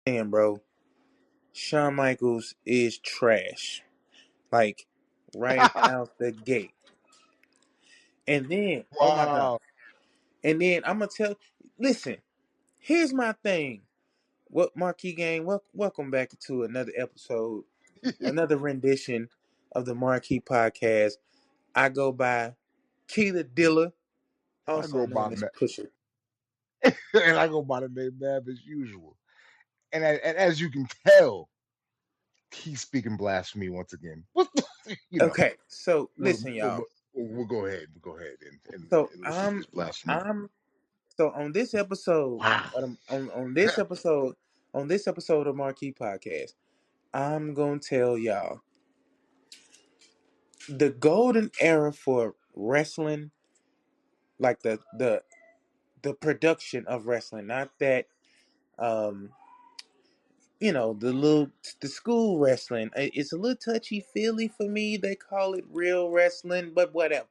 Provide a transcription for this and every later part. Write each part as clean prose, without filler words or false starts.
saying, bro, Shawn Michaels is trash. Like, right out the gate. And then, oh my God. Wow. And then I'm gonna listen, here's my thing. What Marquee Gang, welcome back to another episode, another rendition of the Marquee Podcast. I go by Keela Dilla, I also go by known as Pusher. and I go by the name Mav as usual. And as you can tell, he's speaking blasphemy once again. You know, Okay, so we'll, listen, we'll, y'all. we'll go ahead. We'll go ahead So and listen to this blasphemy. I'm so on this episode, Wow. on this episode, on this episode of Marquee Podcast, I'm gonna tell y'all the golden era for wrestling, like the production of wrestling, not that um the school wrestling. It's a little touchy feely for me. They call it real wrestling, but whatever.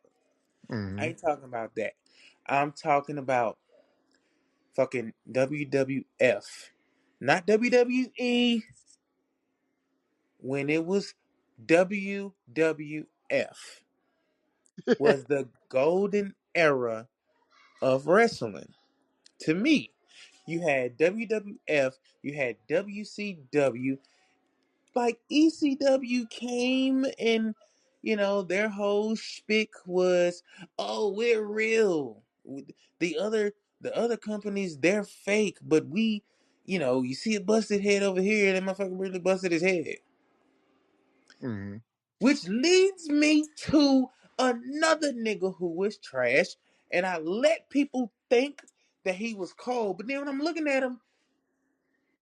I Hmm. ain't talking about that. I'm talking about fucking WWF, not WWE. When it was WWF was the golden era of wrestling. To me, you had WWF, you had WCW, like ECW came and their whole shtick was, oh, we're real. The other the other companies, they're fake, but you see a busted head over here, and that motherfucker really busted his head. Hmm. Which leads me to another nigga who was trash, and I let people think that he was cold, but then when I'm looking at him,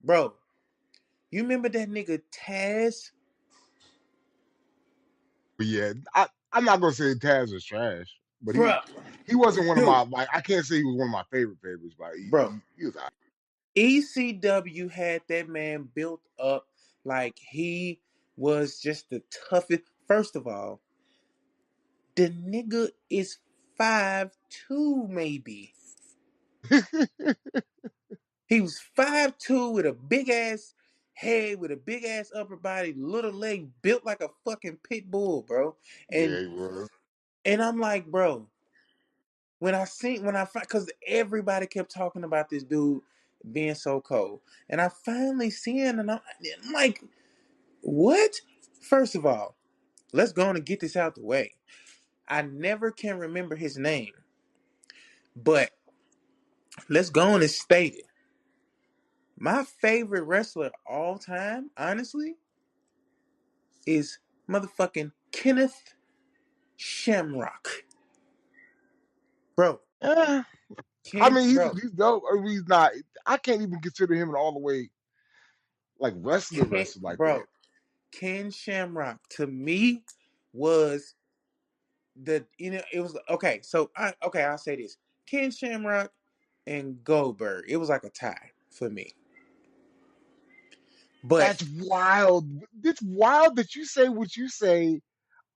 bro, you remember that nigga Taz? But yeah, I'm not gonna say Taz is trash, but Bro, he wasn't one of dude, my like. I can't say he was one of my favorites, but bro. he was. ECW had that man built up like he was just the toughest. First of all, the nigga is 5'2", maybe. He was 5'2" with a big ass head, with a big ass upper body, little leg, built like a fucking pit bull, bro. Yeah, And he was. and I'm like, bro, because everybody kept talking about this dude being so cold, and I finally seen, and I'm like, what? First of all, let's go on and get this out the way. I never can remember his name, but let's go on and state it. My favorite wrestler of all time, honestly, is motherfucking Kenneth Shamrock. Bro, Eh, I mean, Bro, he's dope. I mean, he's not. I can't even consider him an all the way like wrestler like that. bro, Ken Shamrock to me was it was okay. So I'll say this: Ken Shamrock and Goldberg. It was like a tie for me. But That's wild. It's wild that you say what you say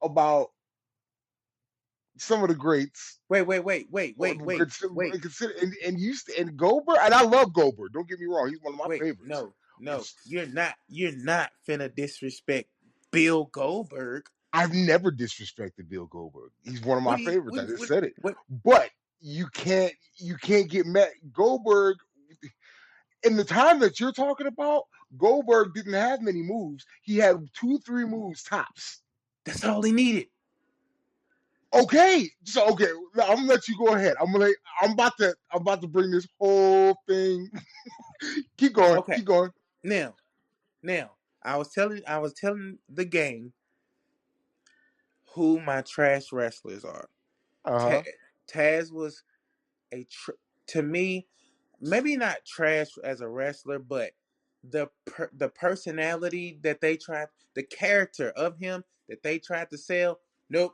about some of the greats. wait, wait, wait, wait, Or wait, wait, wait, consider and Goldberg, and I love Goldberg. Don't get me wrong; he's one of my wait. favorites. No, But no, you're not finna disrespect Bill Goldberg. I've never disrespected Bill Goldberg. He's one of What my do you favorites. I just what said it. what? But you can't get mad. Goldberg in the time that you're talking about, Goldberg didn't have many moves. He had 2, 3 moves tops. That's all he needed. Okay, so okay, I'm gonna let you go ahead. I'm about to bring this whole thing. Keep going, Okay, keep going. now, now, I was telling the gang who my trash wrestlers are. Uh Ta- huh. Taz was to me, maybe not trash as a wrestler, but the personality that they tried, the character of him that they tried to sell. Nope,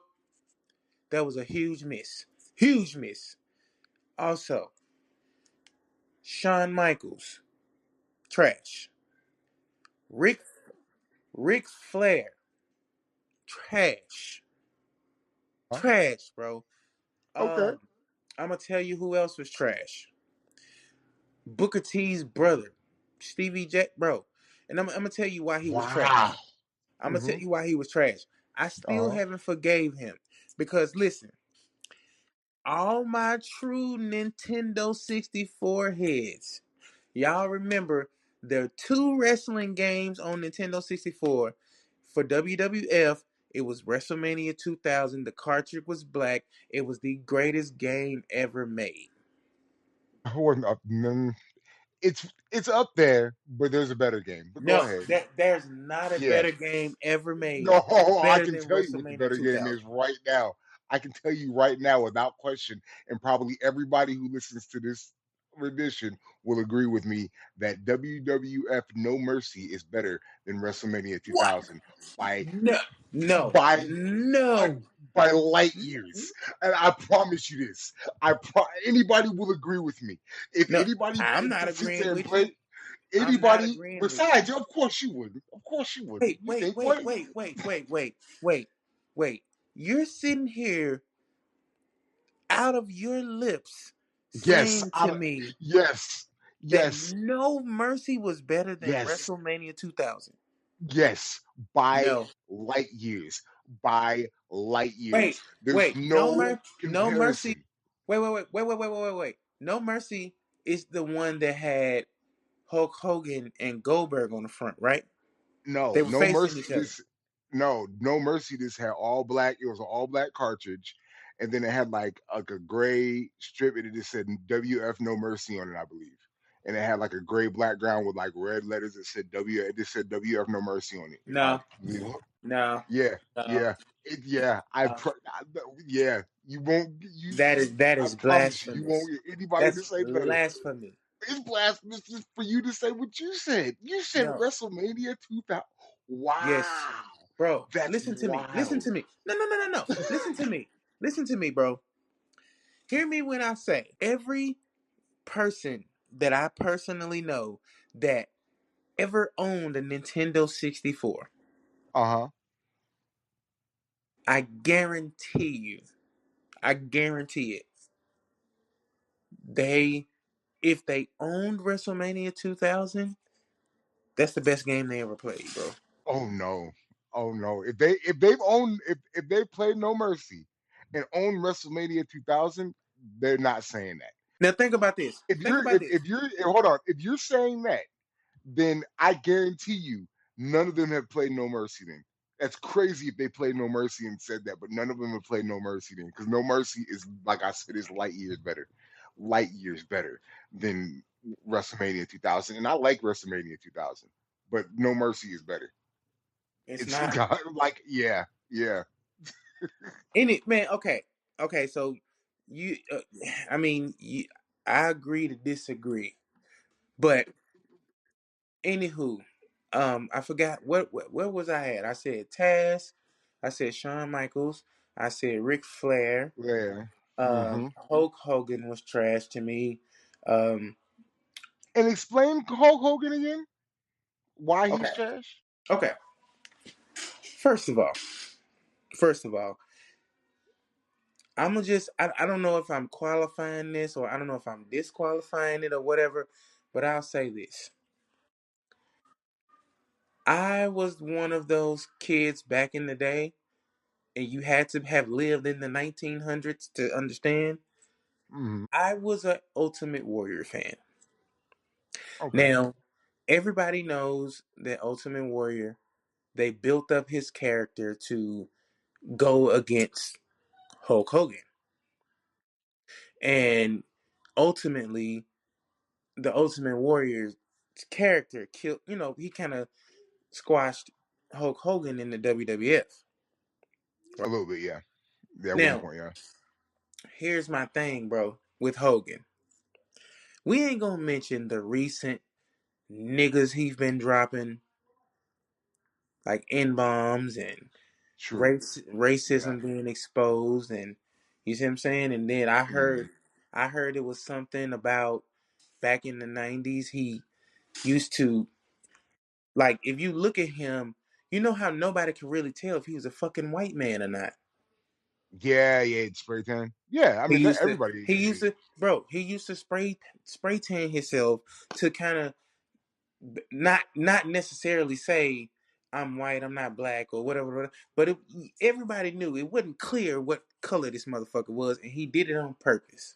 that was a huge miss. Huge miss. Also, Shawn Michaels, trash. Rick Ric Flair, trash. Huh? Trash, bro. Okay. Um, I'm gonna tell you who else was trash. Booker T's brother. Stevie J, bro. And I'm gonna tell you why he was trash. Wow. I'm gonna tell Mm-hmm. you why he was trash. I still Uh-huh. haven't forgave him because listen, all my true Nintendo 64 heads, y'all remember there are two wrestling games on Nintendo 64 for WWF. It was WrestleMania 2000. The cartridge was black. It was the greatest game ever made. I wasn't up. It's up there, but there's a better game. But go No, ahead. there's not a Yeah. better game ever made No, I better can than tell you what the WrestleMania better game 2000. is right now. I can tell you right now without question, and probably everybody who listens to this rendition will agree with me that WWF No Mercy is better than WrestleMania What? 2000 by No, no, by by, no, by light years. And I promise you this. Anybody will agree with me. If no. anybody I'm not sits agreeing there and with you. play I'm not anybody agreeing with you. besides you, of course you wouldn't. Of course you wouldn't. Wait, You wait, think wait, what? wait, wait, wait, wait, wait, wait. You're sitting here out of your lips Yes, saying to me yes, that yes, No Mercy was better than yes, WrestleMania 2000. yes, by No. light years. By light Wait, years. There's wait. No no mer no mercy. comparison. Wait. No Mercy is the one that had Hulk Hogan and Goldberg on the front, right? They No, were no facing mercy. each other. No mercy. This had all black. It was an all black cartridge, and then it had like a gray strip, and it just said WF No Mercy on it, I believe. And it had like a gray background with like red letters that said W. It just said WF No Mercy on it. If I No, no, yeah, no, yeah, yeah. no. Yeah. You won't. You. That I is promise you, you blasphemous. won't get anybody to That's say better. blasphemy. It's blasphemous just for you to say what you said. You said No. WrestleMania 2000. Yes. Wow. Bro, That's listen to me. Listen wild. to me. No. Listen to me. Listen to me, bro. Hear me when I say every person that I personally know that ever owned a Nintendo 64, Uh-huh. I guarantee you, I guarantee it, they, if they owned WrestleMania 2000, that's the best game they ever played, bro. Oh no. Oh no. If they played No Mercy and own WrestleMania 2000, they're not saying that. Now think about this. Think about this. If you're hold on, if you're saying that, then I guarantee you none of them have played No Mercy then. That's crazy if they played No Mercy and said that, but none of them have played No Mercy then. Because No Mercy is, like I said, is light years better. Light years better than WrestleMania 2000. And I like WrestleMania 2000, but No Mercy is better. It's It's not like, yeah, yeah. any man. Okay. So you, I mean, I agree to disagree, but anywho, I forgot where was I at? I said Taz, I said Shawn Michaels, I said Ric Flair, Yeah. Hmm. Hulk Hogan was trash to me. Um, And explain Hulk Hogan again. Why he's okay, trash? okay. First of all, first of all, I don't know if I'm qualifying this or I don't know if I'm disqualifying it or whatever, but I'll say this. I was one of those kids back in the day, and you had to have lived in the 1900s to understand. Hmm. I was an Ultimate Warrior fan. Okay. Now, everybody knows that Ultimate Warrior, they built up his character to go against Hulk Hogan. And ultimately, the Ultimate Warrior's character killed, he kind of squashed Hulk Hogan in the WWF. A little bit, yeah. Yeah, at one Now, point, yeah. here's my thing, bro, with Hogan. We ain't gonna mention the recent niggas he's been dropping, like N bombs and True. Yeah. racism being exposed, and you see what I'm saying. And then Hmm. I heard it was something about back in the '90s. He used to, like, if you look at him, you know how nobody could really tell if he was a fucking white man or not. Yeah, yeah, it's spray tan. Yeah, I He mean used to everybody. he used to bro he used to spray tan himself to kind of not necessarily say I'm white, I'm not black or whatever, but everybody knew it wasn't clear what color this motherfucker was, and he did it on purpose,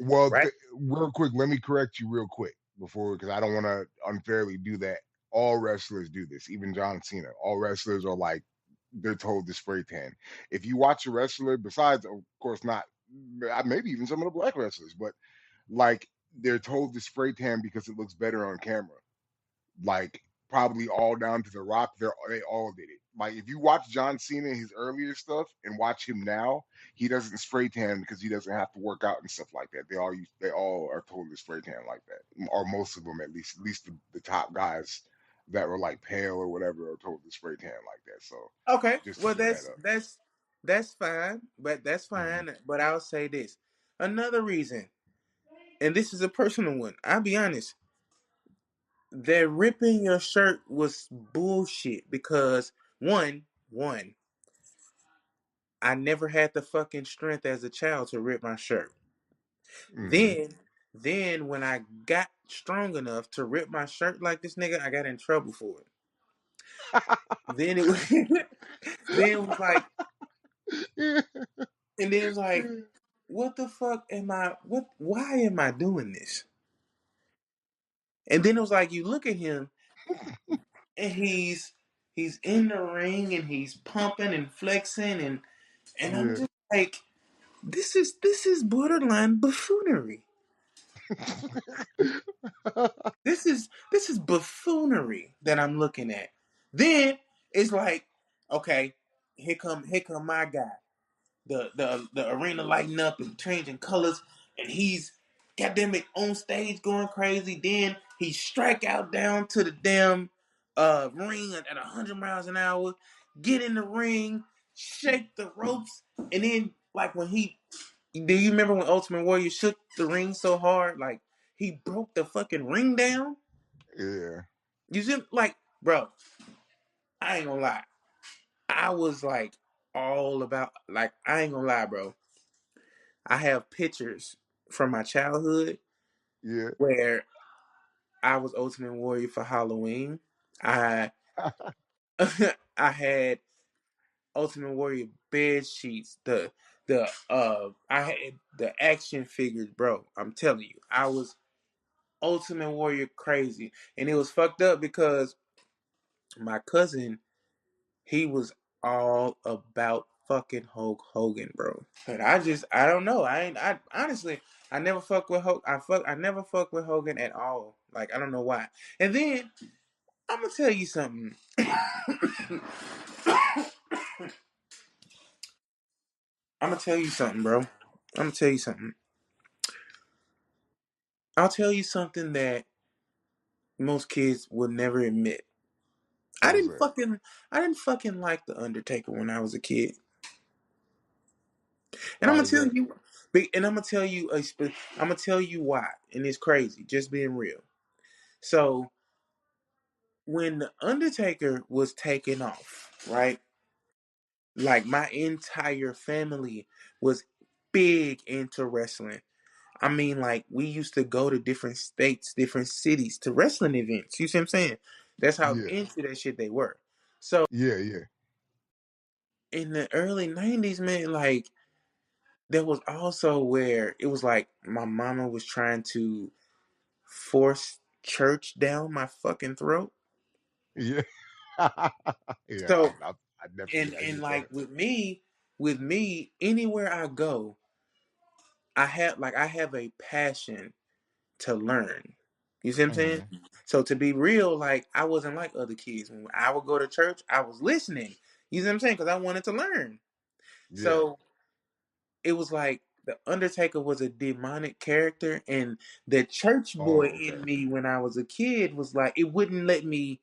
Well, right? real quick, let me correct you real quick before, because I don't want to unfairly do that. All wrestlers do this, even John Cena. All wrestlers are like, they're told to spray tan. If you watch a wrestler, besides, of course, not maybe even some of the black wrestlers, but like they're told to spray tan because it looks better on camera. Like probably all down to The Rock, they all did it. Like if you watch John Cena his earlier stuff and watch him now, he doesn't spray tan because he doesn't have to work out and stuff like that. They all are totally spray tan like that, or most of them at least the top guys that were like pale or whatever are totally spray tan like that. So Okay, just to well clear that up. that's fine, but that's Mhm. fine. But I'll say this: another reason, and this is a personal one. I'll be honest. That ripping your shirt was bullshit because one, I never had the fucking strength as a child to rip my shirt. Mhm. Then, then when I got strong enough to rip my shirt like this nigga, I got in trouble for it. Then it was, then it was like, Yeah. and then it was like, Yeah. what the fuck am I? What? Why am I doing this? And then it was like, you look at him, and he's in the ring, and he's pumping and flexing, and I'm Yeah. just like, this is borderline buffoonery. This is buffoonery that I'm looking at. Then it's like, okay, here come my guy. The arena lighting up and changing colors, and he's goddamn it on stage going crazy. Then he strike out down to the damn ring at 100 miles an hour, get in the ring, shake the ropes, and then like when he do you remember when Ultimate Warrior shook the ring so hard, like he broke the fucking ring down? Yeah. You see, like, bro, I ain't gonna lie. I was like all about, like, I ain't gonna lie, bro. I have pictures from my childhood Yeah. where I was Ultimate Warrior for Halloween. I I had Ultimate Warrior bed sheets. The I had the action figures, bro. I'm telling you, I was Ultimate Warrior crazy, and it was fucked up because my cousin, he was all about fucking Hulk Hogan, bro. But I don't know. I honestly I never fuck with Hulk. I never fuck with Hogan at all. Like I don't know why. And then I'm gonna tell you something. I'm gonna tell you something, bro. I'm gonna tell you something. I'll tell you something that most kids will never admit. I What was didn't that? fucking I didn't fucking like the Undertaker when I was a kid. And I'm Why gonna is tell that? you, and I'm gonna tell you I'm gonna tell you why. And it's crazy, just being real. So when the Undertaker was taken off, right? Like my entire family was big into wrestling. I mean, like we used to go to different states, different cities to wrestling events. You see what I'm saying? That's how Yeah. into that shit they were. So Yeah. Yeah. in the early '90s, man, like there was also where it was like my mama was trying to force church down my fucking throat. Yeah. Yeah. So I and definitely I and get that. like with me, anywhere I go, I have a passion to learn. You see what I'm saying? Hmm. So to be real, like I wasn't like other kids. When I would go to church, I was listening. You see what I'm saying? Because I wanted to learn. Yeah. So it was like the Undertaker was a demonic character, and the church boy Oh, okay. in me when I was a kid was like, it wouldn't let me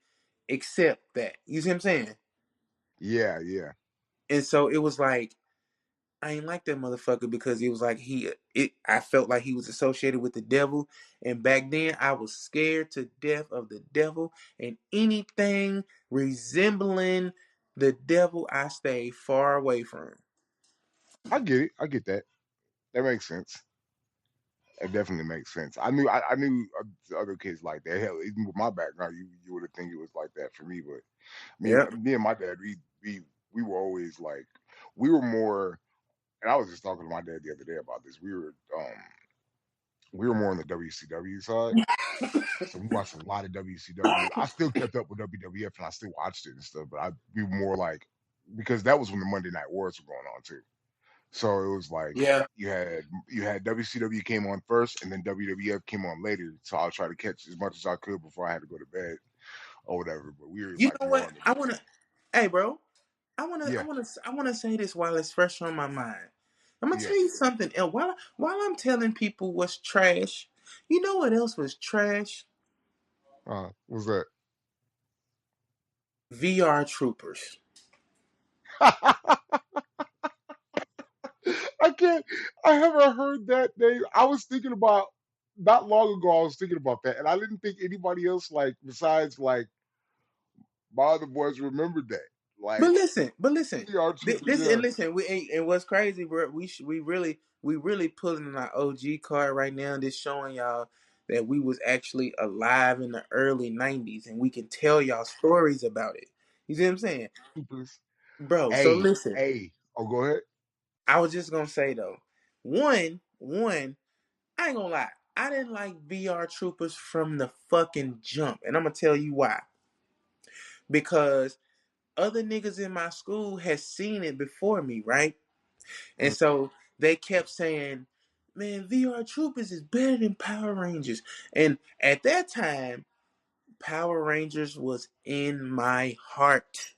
accept that. You see what I'm saying? Yeah. Yeah. And so it was like I ain't like that motherfucker because it was like I felt like he was associated with the devil, and back then I was scared to death of the devil, and anything resembling the devil I stayed far away from. I get it. I get that. That makes sense. It definitely makes sense. I knew other kids like that. Hell, even with my background, you would have think it was like that for me. But Yep. me and my dad, we were always like we were more. And I was just talking to my dad the other day about this. We were more on the WCW side, so we watched a lot of WCW. I still kept up with WWF and I still watched it and stuff. But we were more like because that was when the Monday Night Wars were going on too. So it was like Yeah. you had WCW came on first, and then WWF came on later. So I'll try to catch as much as I could before I had to go to bed or whatever. But we were You like know more what? on the I wanna. Hey, bro. yeah, I wanna say this while it's fresh on my mind. I'm gonna yeah. tell you something. And while I'm telling people what's trash, you know what else was trash? What's that? VR Troopers. I can't. I haven't heard that name. I was thinking about not long ago. I was thinking about that, and I didn't think anybody else like besides like my other boys remembered that. Like But listen, we are troopers. this and Yeah, listen. And what's crazy, bro? We really pulling our OG card right now. Just showing y'all that we was actually alive in the early '90s, and we can tell y'all stories about it. You see what I'm saying, troopers. bro? So Hey, listen, hey. Oh, go ahead. I was just gonna say though, one, I ain't gonna lie, I didn't like VR Troopers from the fucking jump, and I'm gonna tell you why. Because other niggas in my school had seen it before me, right? And Mm. so they kept saying, man, VR Troopers is better than Power Rangers. And at that time, Power Rangers was in my heart.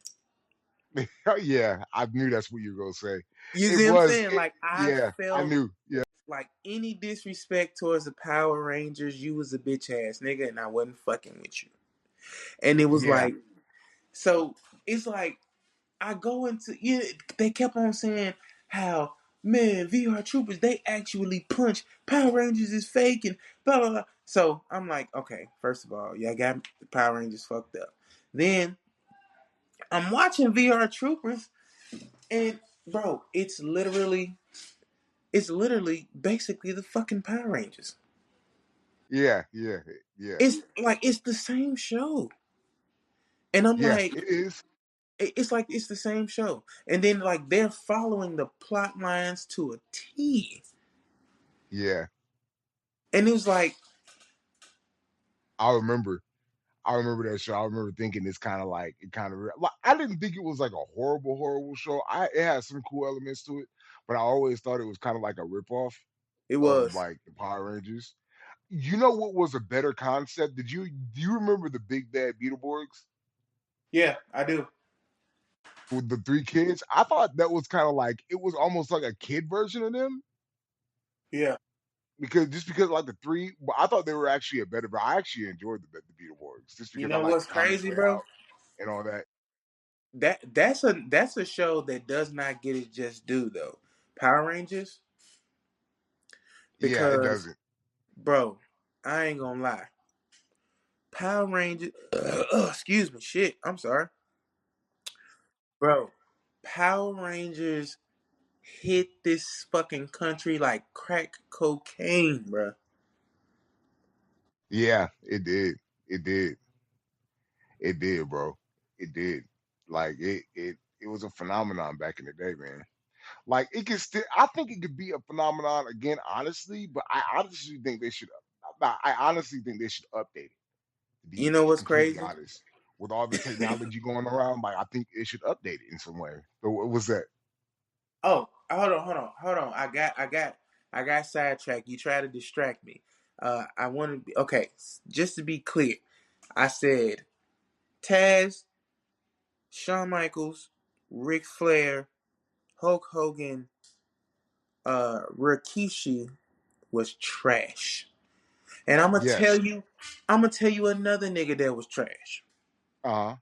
Yeah, I knew that's what you were gonna say. You It see what I'm was. saying? It, Like, I yeah, I felt knew. Yeah, like any disrespect towards the Power Rangers, you was a bitch ass nigga, and I wasn't fucking with you. And it was yeah, like, so it's like, I go into, yeah, they kept on saying how, man, VR Troopers, they actually punch. Power Rangers is fake and blah, blah, blah. So I'm like, okay, first of all, y'all got the Power Rangers fucked up. Then I'm watching VR Troopers and, bro, it's literally basically the fucking Power Rangers. yeah, yeah, yeah, It's like, it's the same show. And I'm yeah. like, It is. it's like it's the same show. And then like they're following the plot lines to a T. Yeah, And it was like, I remember. I remember that show. I remember thinking it's kind of like it kind of. Like, I didn't think it was like a horrible show. It had some cool elements to it, but I always thought it was kind of like a ripoff it of was. like the Power Rangers. You know what was a better concept? Do you remember the Big Bad Beetleborgs Yeah, I do. with the three kids? I thought that was kind of like it was almost like a kid version of them Yeah. because like the three, but I thought they were actually a better. But I actually enjoyed the Beetleborgs just You because I know like the what's comic crazy, bro? layout and all that. That's a show that does not get its just due though. Power Rangers, Yeah, it because doesn't. bro, I ain't gonna lie. Power Rangers excuse me, shit. I'm sorry. Bro, Power Rangers hit this fucking country like crack cocaine, bro. Yeah, it did. It did. It did, bro. It did. Like it was a phenomenon back in the day, man. Like it could still I think it could be a phenomenon again, honestly, but I honestly think they should update it, to You be know what's completely crazy? honest. With all the technology going around, like I think it should update it in some way. So what was that? Oh, hold on. I got sidetracked. You try to distract me. I want to be okay. Just to be clear, I said Taz, Shawn Michaels, Ric Flair, Hulk Hogan, Rikishi was trash. And Yes. I'm gonna tell you another nigga that was trash. Uh-huh.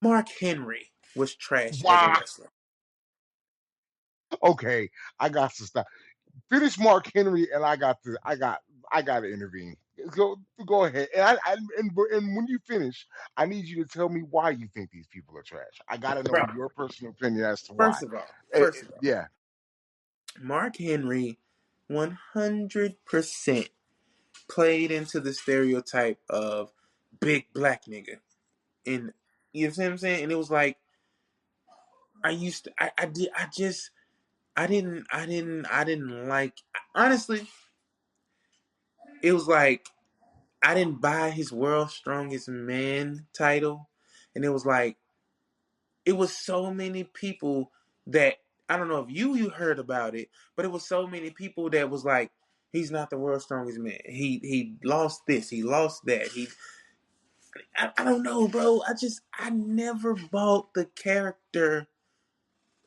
Mark Henry was trash as a Wow. wrestler. Okay. I got to stop. Finish Mark Henry, and I got to intervene. Go ahead, and when you finish, I need you to tell me why you think these people are trash. I got to know Bro, your personal opinion as to why. first of all, Yeah, Mark Henry 100% played into the stereotype of big black nigga. And you know what I'm saying? And it was like I used to I didn't like, honestly, it was like I didn't buy his world's strongest man title. And it was like it was so many people that I don't know if you heard about it, but it was so many people that was like, he's not the world's strongest man. He lost this, he lost that. I don't know, bro. I never bought the character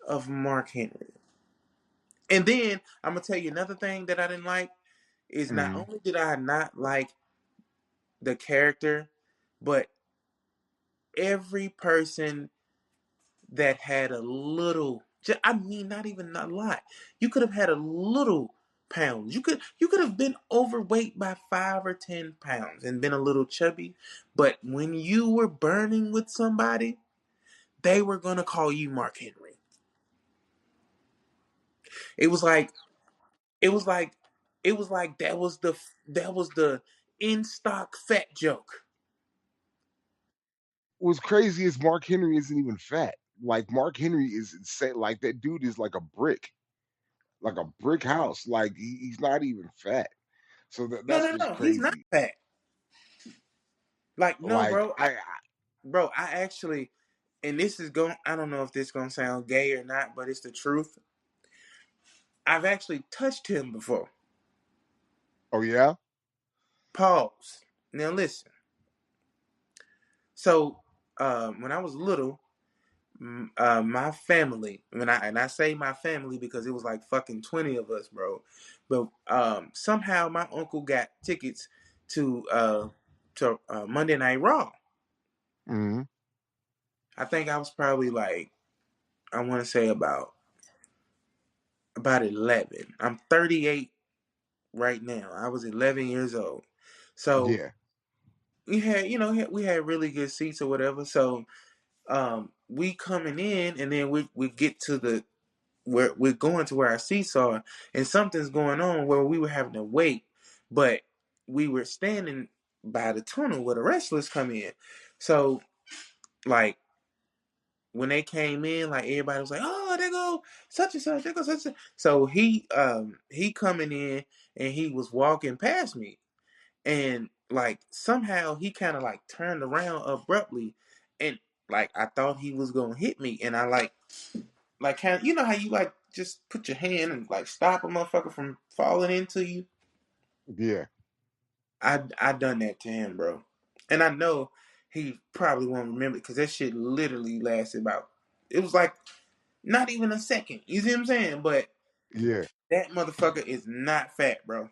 of Mark Henry. And then I'm gonna tell you another thing that I didn't like is not Mm. only did I not like the character, but every person that had a little, I mean, not even a lot. You could have had a little pounds. You could have been overweight by 5 or 10 pounds and been a little chubby. But when you were burning with somebody, they were gonna call you Mark Henry. It was like it was like it was like that was the in stock fat joke. What's crazy is Mark Henry isn't even fat. Like Mark Henry is insane. Like that dude is like a brick house. Like he's not even fat. So No, that's no, what's no. He's not crazy. fat. Like no, Like bro. Bro, I actually, and this is going. I don't know if this gonna sound gay or not, but it's the truth. I've actually touched him before. oh yeah, Pause. Now listen. So, when I was little, my family, I say my family because it was like fucking 20 of us, bro. But somehow my uncle got tickets to Monday Night Raw. hmm I think I was probably like, I want to say about 11. I'm 38 right now. I was 11 years old. So yeah, we had really good seats or whatever. So we coming in, and then we get to the where we're going to where our seats are, and something's going on where we were having to wait, but we were standing by the tunnel where the wrestlers come in. So like when they came in, like everybody was like, "Oh, there go such and such, there go such and such." So he coming in and he was walking past me, and like somehow he kind of like turned around abruptly, and like I thought he was gonna hit me, and I like kind of, you know how you like just put your hand and like stop a motherfucker from falling into you. yeah, I done that to him, bro, and I know he probably won't remember because that shit literally lasted about. It was like not even a second. You see what I'm saying? But yeah. that motherfucker is not fat, bro.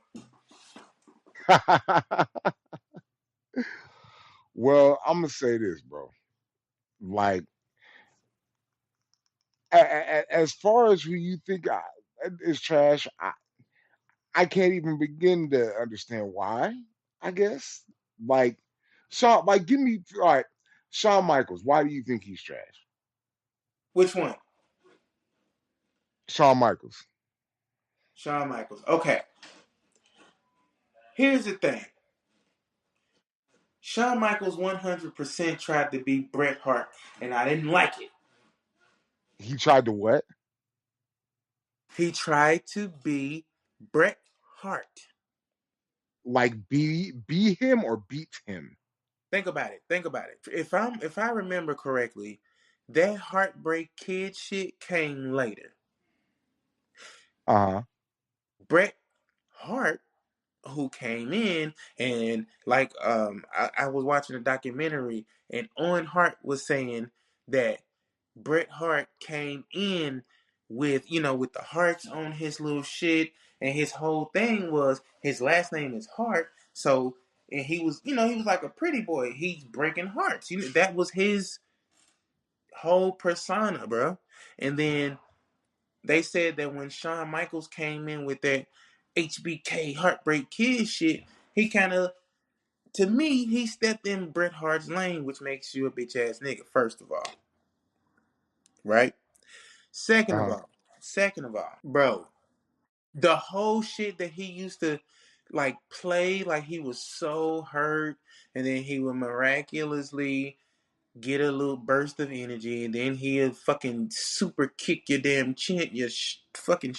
Well, I'm gonna say this, bro. Like as far as who you think is trash, I can't even begin to understand why. I guess like Shawn, like give me all right, Shawn Michaels. Why do you think he's trash? Which one? Shawn Michaels. Shawn Michaels. Okay. Here's the thing. Shawn Michaels 100% tried to be Bret Hart, and I didn't like it. He tried to what? He tried to be Bret Hart. Like be him or beat him? Think about it. Think about it. If I remember correctly, that Heartbreak Kid shit came later. Uh huh. Bret Hart, who came in and like I was watching a documentary, and Owen Hart was saying that Bret Hart came in with with the hearts on his little shit, and his whole thing was his last name is Hart, so and he was like a pretty boy. He's breaking hearts. That was his whole persona, bro. And then they said that when Shawn Michaels came in with that HBK Heartbreak Kid shit, he kind of, to me, he stepped in Bret Hart's lane, which makes you a bitch ass nigga, first of all, right? Second Uh of huh. all, second of all, bro. The whole shit that he used to like play like he was so hurt, and then he would miraculously get a little burst of energy, and then he'll fucking super kick your damn chin, your fucking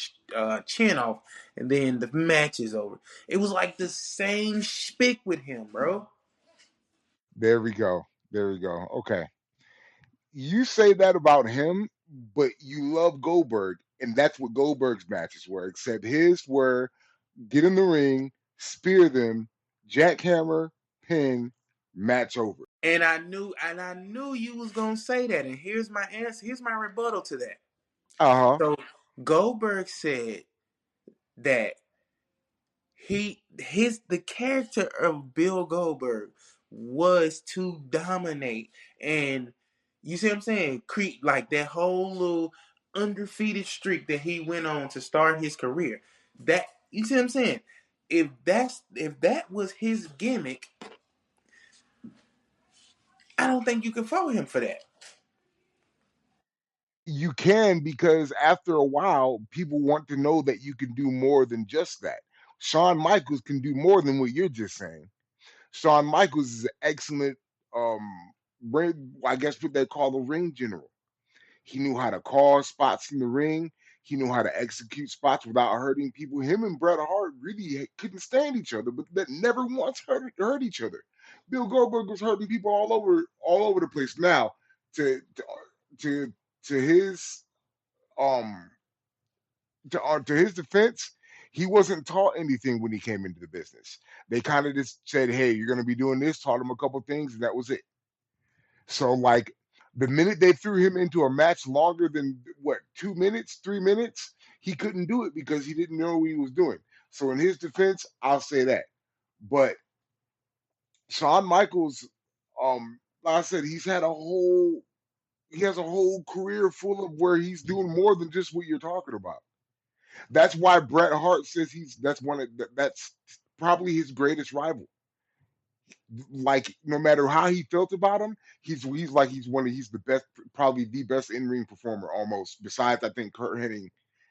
chin off, and then the match is over. It was like the same spick with him, bro. There we go. There we go. Okay. You say that about him, but you love Goldberg, and that's what Goldberg's matches were, except his were get in the ring, spear them, jackhammer, pin, match over. And I knew you was gonna say that. And here's my answer. Here's my rebuttal to that. Uh huh. So Goldberg said that the character of Bill Goldberg was to dominate, and you see what I'm saying? Like that whole little undefeated streak that he went on to start his career. That you see what I'm saying? If that was his gimmick, I don't think you can follow him for that. You can because after a while, people want to know that you can do more than just that. Shawn Michaels can do more than what you're just saying. Shawn Michaels is an excellent, I guess what they call a ring general. He knew how to call spots in the ring. He knew how to execute spots without hurting people. Him and Bret Hart really couldn't stand each other, but that never once hurt each other. Bill Goldberg was hurting people all over the place. Now, to to to his um to his defense, he wasn't taught anything when he came into the business. They kind of just said, "Hey, you're going to be doing this." Taught him a couple things, and that was it. So, like, the minute they threw him into a match longer than what 2 minutes, 3 minutes, he couldn't do it because he didn't know what he was doing. So, in his defense, I'll say that. But Shawn Michaels, like I said, he has a whole career full of where he's doing more than just what you're talking about. That's why Bret Hart says that's probably his greatest rival. Like no matter how he felt about him, he's like he's the best, probably the best in ring performer almost. Besides, I think Kurt Hennig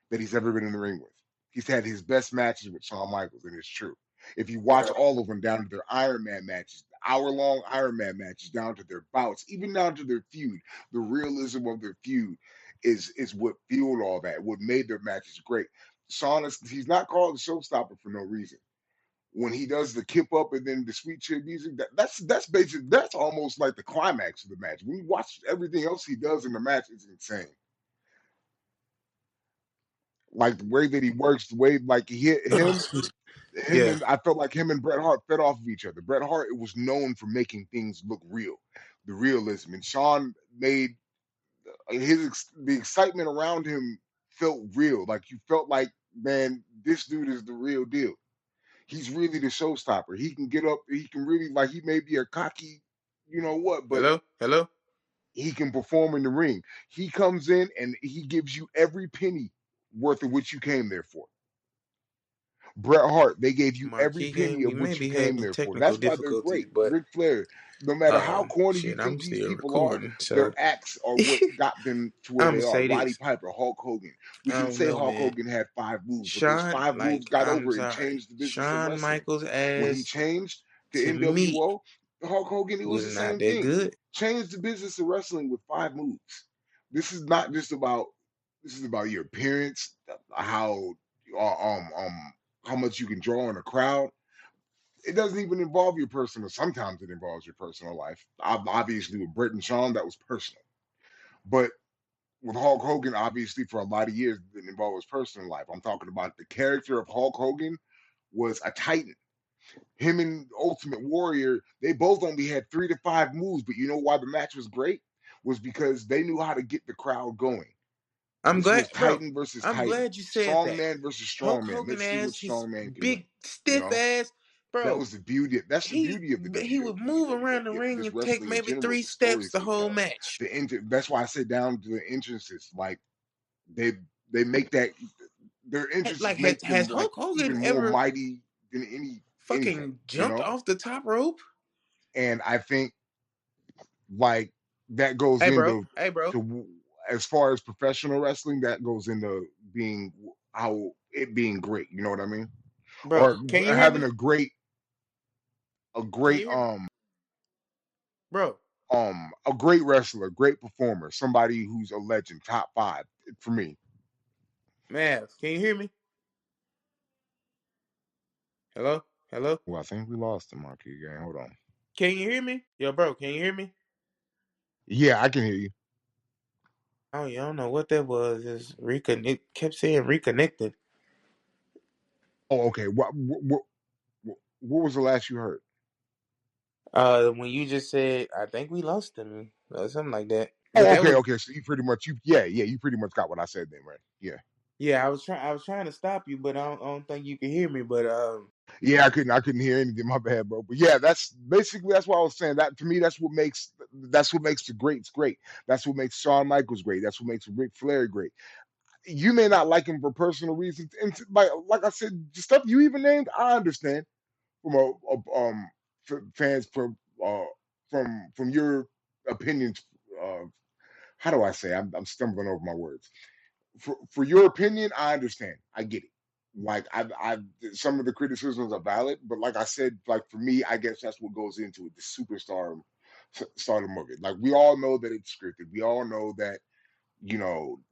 that he's ever been in the ring with. He's had his best matches with Shawn Michaels, and it's true. If you watch all of them down to their Iron Man matches, hour-long Iron Man matches, down to their bouts, even down to their feud, the realism of their feud is what fueled all that, what made their matches great. Shawn he's not called the showstopper for no reason. When he does the kip up and then the sweet chin music, that's basic. That's almost like the climax of the match. When you watch everything else he does in the match, it's insane. Like the way that he works, the way like he hit Oh, him, excuse him Yeah. and I felt like him and Bret Hart fed off of each other. Bret Hart was known for making things look real, the realism, and Shawn made the excitement around him felt real. Like you felt like, man, this dude is the real deal. He's really the showstopper. He can get up. He can really like. He may be a cocky, you know what, but Hello? Hello? he can perform in the ring. He comes in and he gives you every penny worth of what you came there for. Bret Hart, they gave you every Marquis, penny we of may what you be came having there for. technical That's why they're difficulties, great. but Ric Flair, no matter how corny you shit, think I'm these still people are, recording. their So acts are what got them to where I'm gonna they are. say Roddy this. Piper, Hulk Hogan. We I can don't say know, Hulk man. Hogan had 5 moves, but those Shawn, 5 moves like, got I'm over and sorry. changed the business of Shawn wrestling. Michaels When he ass changed to to me NWO, Hulk Hogan, it was was the not same that thing. good. Changed the business of wrestling with 5 moves. This is not just about this is about your appearance, uh, um um how much you can draw in a crowd. It doesn't even involve your personal. Sometimes it involves your personal life. Obviously, with Bret and Shawn, that was personal. But with Hulk Hogan, obviously, for a lot of years, it didn't involve his personal life. I'm talking about the character of Hulk Hogan was a titan. Him and Ultimate Warrior, they both only had 3 to 5 moves, but you know why the match was great? Was because they knew how to get the crowd going. I'm This glad, was bro. Titan versus I'm Titan, glad you said strong that. man versus Hulk strong man. Hogan Let's see what ass, his strong man can do. big You stiff know, ass, that bro. was the beauty. That's the He beauty of the he would move around the WWE, ring just and take wrestling in maybe general. three The steps stories the they whole tell. match. That's why I say down to the entrances. Like they they make that their entrances Like, make them has like Hulk Hogan even more ever mighty than anything. fucking You jumped know, off the top rope? and I think like that goes Hey, bro. into Hey, bro. to as far as professional wrestling, that goes into being how it being great. You know what I mean? Bro, Or can you hear having me? a Can great you hear me? Bro, a great wrestler, great performer, somebody who's a legend, top five for me. Mav, can you hear me? Hello? Hello? Well, I think we lost the monkey game. Hold on. Can you hear me? Yo, bro, can you hear me? Yeah, I can hear you. Oh, you don't know what that was. It's reconnect. Kept saying reconnected. Oh, okay. What was the last you heard? When you just said, I think we lost him, or something like that. But Oh, that okay, was, okay. So you pretty much you pretty much got what I said then, right? Yeah. yeah. I was trying to stop you, but I don't think you can hear me. But Yeah, I couldn't hear anything. My bad, bro. But yeah, that's what I was saying. That to me, that's what makes the greats great. That's what makes Shawn Michaels great. That's what makes Ric Flair great. You may not like him for personal reasons, and like I said, the stuff you even named, I understand from fans from your opinions. Uh, how do I say? I'm stumbling over my words. For your opinion, I understand. I get it. Like I some of the criticisms are valid, but like I said, like for me, I guess that's what goes into it, the stardom of it. Like we all know that it's scripted. We all know that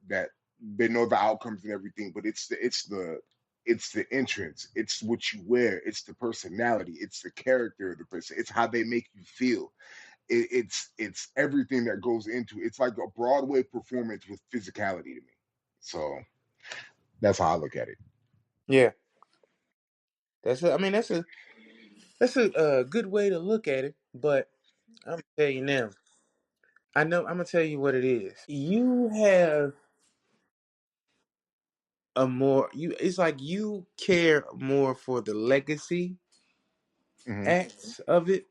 that they know the outcomes and everything, but it's the entrance, it's what you wear, it's the personality, it's the character of the person, it's how they make you feel. It's everything that goes into it. It's like a Broadway performance with physicality to me. So that's how I look at it. yeah, I mean, that's a good way to look at it. But I'm gonna tell you now. I know. I'm gonna tell you what it is. You have a more you. It's like you care more for the legacy Hmm. acts of it.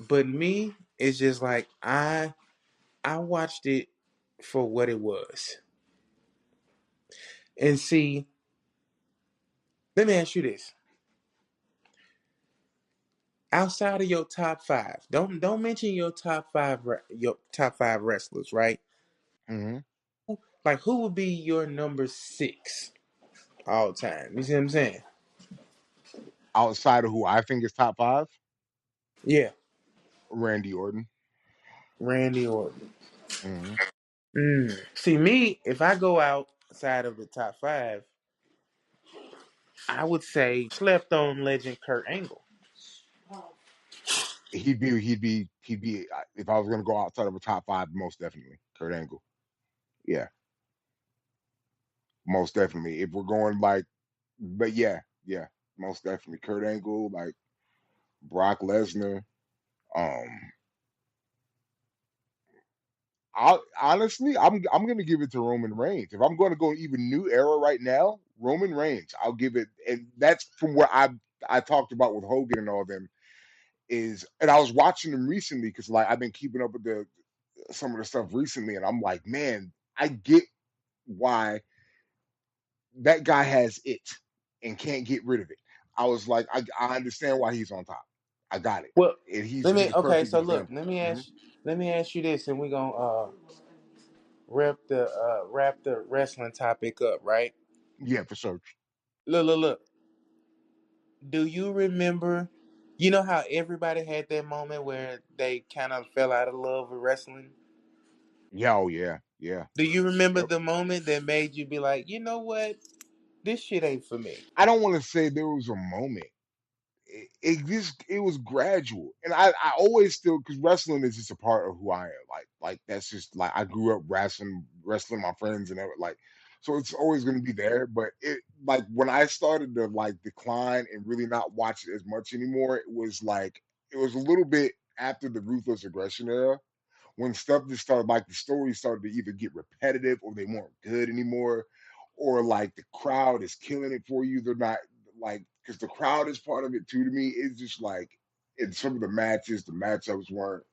But me, it's just like I watched it for what it was. And see, let me ask you this: outside of your top five, don't mention your top five wrestlers, right? Hmm. Like, who would be your number six all time? You see what I'm saying? Outside of who I think is top five, Yeah, Randy Orton. Randy Orton. Hmm. See me, if I go outside of the top five, I would say slept on legend Kurt Angle. He'd be. If I was gonna go outside of a top five, most definitely Kurt Angle. Yeah, most definitely. If we're going like, but yeah, most definitely Kurt Angle, like Brock Lesnar. Um, I'm gonna give it to Roman Reigns. If I'm going to go even new era right now, Roman Reigns. I'll give it, and that's from where I talked about with Hogan and all them is, and I was watching them recently because like I've been keeping up with the some of the stuff recently, and I'm like, man, I get why that guy has it and can't get rid of it. I was like, I understand why he's on top. I got it, Well, and he's let me. he's a Okay, perfect so look, example. Mhm. let me ask you this, and we're gonna wrap the wrestling topic up, right? Yeah, for sure. Look. Do you remember? You know how everybody had that moment where they kind of fell out of love with wrestling. Yeah, oh yeah, yeah. Do you remember Yep. the moment that made you be like, you know what, this shit ain't for me? I don't want to say there was a moment. It was gradual, and I always still because wrestling is just a part of who I am. Like that's just like I grew up wrestling my friends and like, so it's always going to be there. But it like when I started to like decline and really not watch it as much anymore, it was a little bit after the ruthless aggression era when stuff just started like the stories started to either get repetitive or they weren't good anymore, or like the crowd is killing it for you. They're not like because the crowd is part of it too. To me, it's just like in some of the matches, the matchups weren't.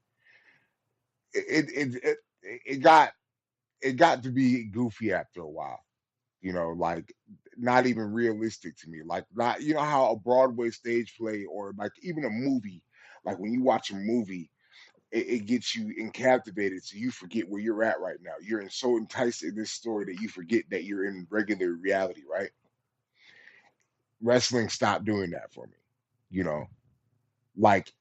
It got to be goofy after a while. Like not even realistic to me. Like not how a Broadway stage play or like even a movie. Like when you watch a movie it gets you captivated so you forget where you're at right now. You're so enticed in this story that you forget that you're in regular reality, right? wrestling stopped doing that for me. You know, like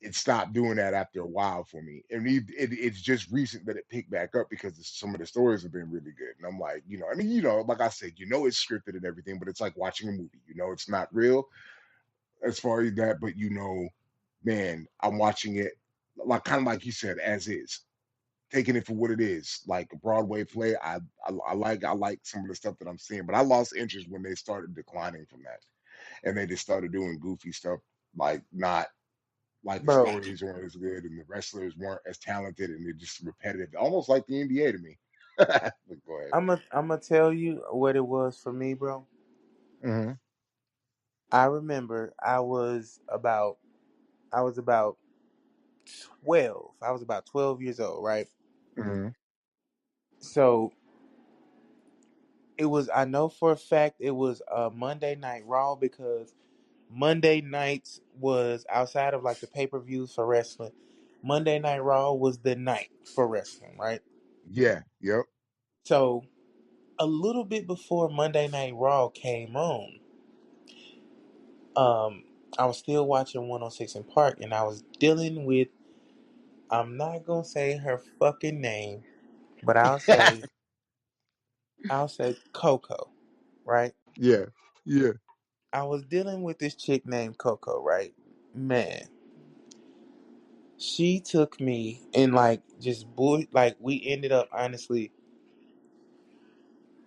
it stopped doing that after a while for me, and it's just recent that it picked back up because some of the stories have been really good. And I'm like, I mean, like I said, it's scripted and everything, but it's like watching a movie. It's not real as far as that, but man, I'm watching it like kind of like you said, as is, taking it for what it is, like a Broadway play. I like some of the stuff that I'm seeing, but I lost interest when they started declining from that, and they just started doing goofy stuff, like not like the Bro, stories weren't as good and the wrestlers weren't as talented, and they're just repetitive, almost like the NBA to me. But go ahead. I'm gonna tell you what it was for me, bro. Hmm. I remember I was about 12. I was about 12 years old, right? Hmm. So it was. I know for a fact it was a Monday Night Raw because Monday nights was outside of like the pay-per-views for wrestling. Monday Night Raw was the night for wrestling, right? Yeah. Yep. So a little bit before Monday Night Raw came on, um, I was still watching 106 in Park, and I was dealing with. I'm not gonna say her fucking name, but I'll say Coco, right? Yeah. Yeah. I was dealing with this chick named Coco, right? Man, she took me and like just like we ended up honestly.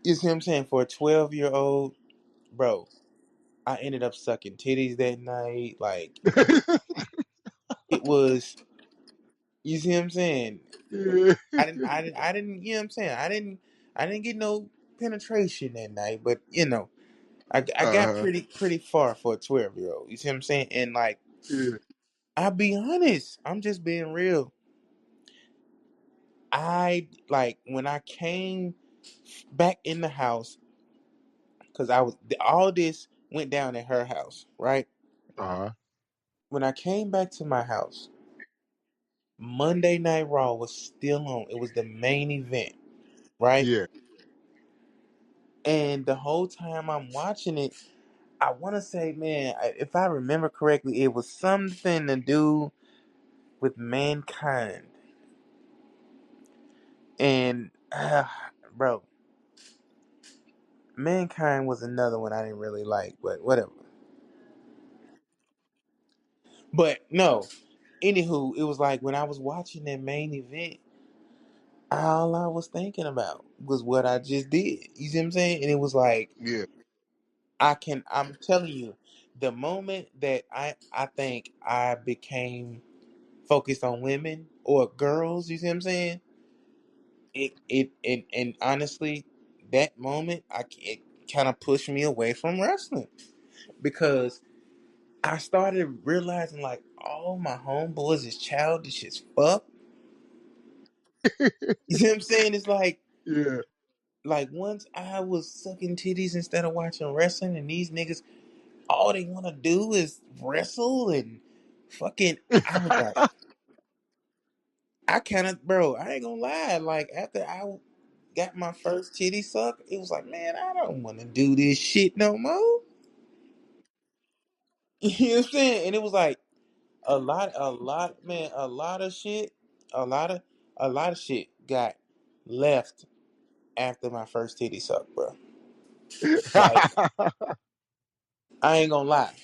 You see what I'm saying? For a 12-year-old, bro, I ended up sucking titties that night. Like it was. You see what I'm saying? Yeah. I didn't. You know what I'm saying? I didn't get no penetration that night, but I got Uh-huh. pretty far for a 12-year-old. You see what I'm saying? And like, Yeah. I'll be honest. I'm just being real. I like when I came back in the house because I was all this went down at her house, right? Uh-huh. When I came back to my house, Monday Night Raw was still on. It was the main event, right? Yeah. And the whole time I'm watching it, I want to say, man, if I remember correctly, it was something to do with mankind. And, bro, mankind was another one I didn't really like, but whatever. But no, anywho, it was like when I was watching that main event, all I was thinking about was what I just did. You see what I'm saying? And it was like, Yeah. I'm telling you, the moment that I think I became focused on women or girls, you see what I'm saying? And honestly, that moment it kind of pushed me away from wrestling because I started realizing like all my homeboys is childish as fuck. You see what I'm saying? It's Yeah. like once I was sucking titties instead of watching wrestling, and these niggas all they want to do is wrestle and fucking. I was like, I kind of, bro. I ain't gonna lie. Like after I got my first titty suck, it was like, man, I don't want to do this shit no more. You know what I'm saying? And it was like man, a lot of, a lot of shit got left after my first titty suck, bro. Like I ain't gonna lie.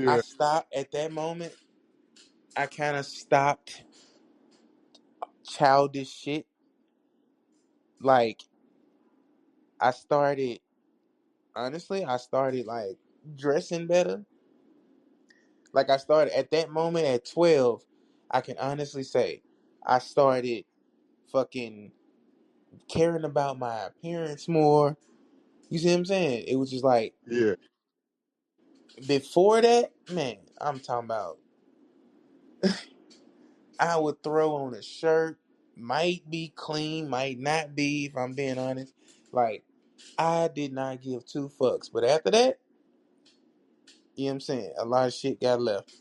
I Yeah. stopped at that moment. I kind of stopped childish shit. Like I started, honestly, I started like dressing better. Like I started at that moment at 12. I can honestly say I started fucking caring about my appearance more. You see what I'm saying? It was just like Yeah. before that, man, I'm talking about I would throw on a shirt, might be clean, might not be, if I'm being honest. Like, I did not give two fucks. But after that, you know what I'm saying? A lot of shit got left.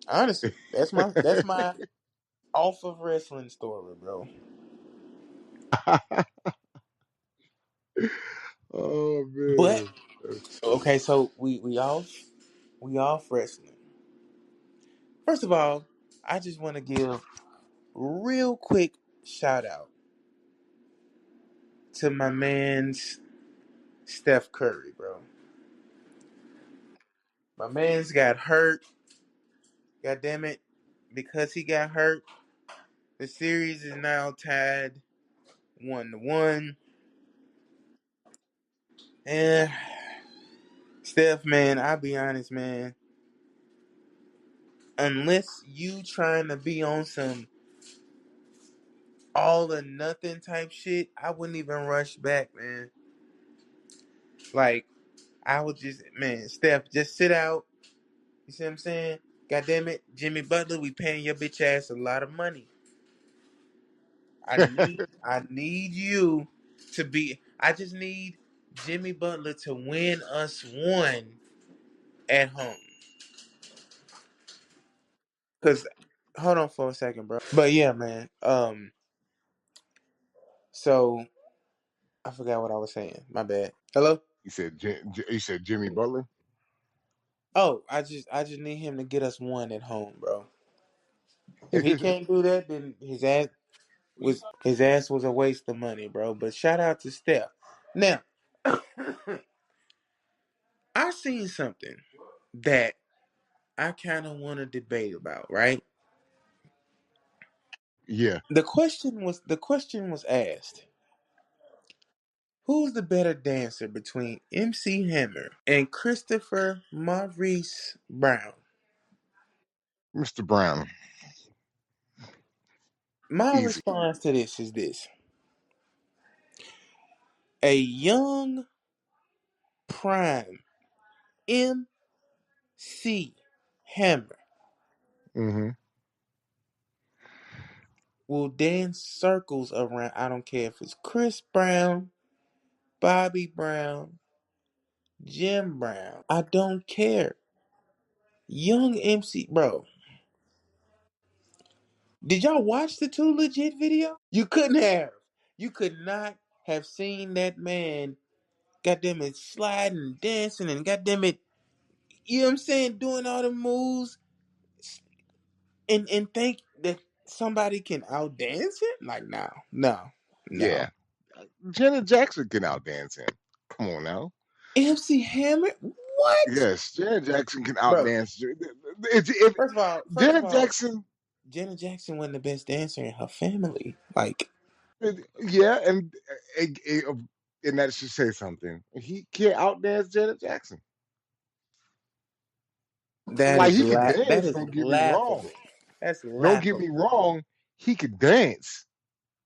Honestly, that's my off of wrestling story, bro. Oh But man. Okay, so we off wrestling. First of all, I just want to give real quick shout out to my man's Steph Curry, bro. My man's got hurt. God damn it. Because he got hurt, the series is now tied 1-1. And Steph, man, I'll be honest, man. Unless you trying to be on some all or nothing type shit, I wouldn't even rush back, man. Like, I would just, man, Steph, just sit out. You see what I'm saying? God damn it, Jimmy Butler, we paying your bitch ass a lot of money. I need you to be. I just need Jimmy Butler to win us one at home. Cause hold on for a second, bro. But yeah, man. So I forgot what I was saying. My bad. Hello. You said Jimmy Butler. Oh, I just need him to get us one at home, bro. If he can't do that, then his ass was a waste of money, bro. But shout out to Steph. Now, I seen something that I kind of want to debate about, right? Yeah, The question was asked, who's the better dancer between MC Hammer and Christopher Maurice Brown? Mr. Brown, My easy. response to this is this: a young prime MC Hammer Hmm. will dance circles around. I don't care if it's Chris Brown, Bobby Brown, Jim Brown. I don't care. Young MC, bro. Did y'all watch the Too Legit video? You couldn't have. You could not have seen that man, goddamn it, sliding, dancing, and goddamn it, you know what I'm saying, doing all the moves, and think that somebody can outdance it? Like, no, no, no. Yeah, Janet Jackson can outdance him. Come on now. MC Hammer? What? Yes, Janet Jackson can Bro, outdance. If first of all, first of Janet all, Jackson, Janet Jackson wasn't the best dancer in her family. Like, yeah, and that should say something. He can't outdance Janet Jackson. Like he could that dance. is Don't get me wrong. laughable. That's Don't get me laughable. wrong. He could dance.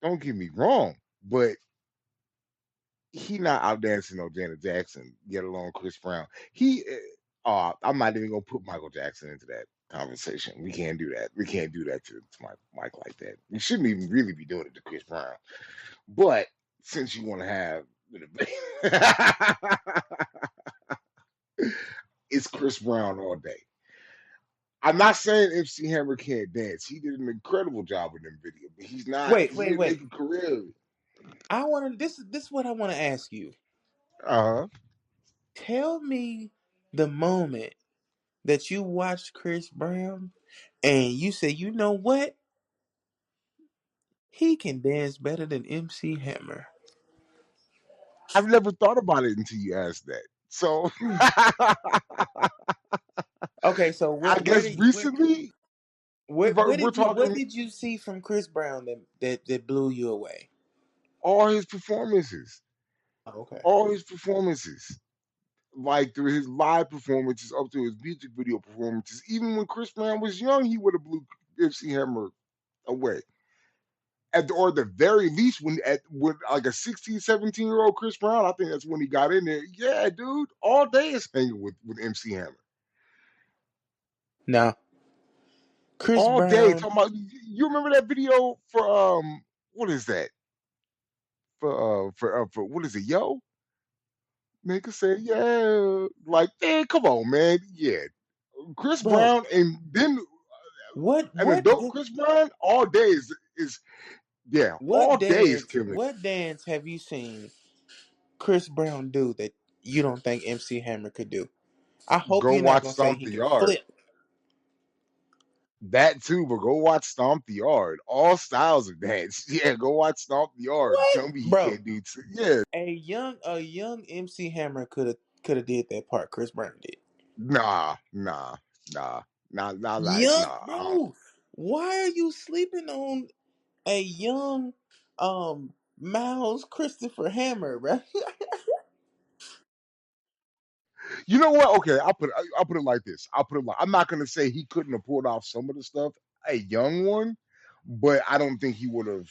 Don't get me wrong. But he not outdancing no Janet Jackson, yet alone Chris Brown. I'm not even gonna put Michael Jackson into that conversation. We can't do that. We can't do that to Mike like that. We shouldn't even really be doing it to Chris Brown. But since you want to have the debate, it's Chris Brown all day. I'm not saying MC Hammer can't dance. He did an incredible job in them video, but he's not. Wait, He wait, didn't make wait. a career. I want to. This is what I want to ask you. Uh huh. Tell me the moment that you watched Chris Brown and you say, you know what? He can dance better than MC Hammer. I've never thought about it until you asked that. So Okay, so I where guess did recently we're what talking did you see from Chris Brown that blew you away? all his performances, Oh, okay. all his performances, like through his live performances up to his music video performances. Even when Chris Brown was young, he would have blew MC Hammer away. Or the very least, when at with like a 16, 17-year-old Chris Brown, I think that's when he got in there. Yeah, dude, all day is hanging with MC Hammer. Now, Chris All day Brown, talking about. You remember that video for what is that for what is it, yo? Nigga said, yeah. Like, man, come on, man. Yeah. Chris bro, Brown and then what an what adult Chris Brown all day is yeah, all day is killing. what dance have you seen Chris Brown do that you don't think MC Hammer could do? I hope Go you're not watch gonna say Stomp he the can Yard. flip. That too, but go watch Stomp the Yard. All styles of dance. Yeah, go watch Stomp the Yard. What, Tell me he bro? can't do yeah. A young MC Hammer could have did that part Chris Brown did. Nah, nah, nah, not like Young, nah. bro. Why are you sleeping on a young Miles Christopher Hammer, bro? You know what? Okay, I'll put it like this. I'll put it like I'm not gonna say he couldn't have pulled off some of the stuff, a young one, but I don't think he would have.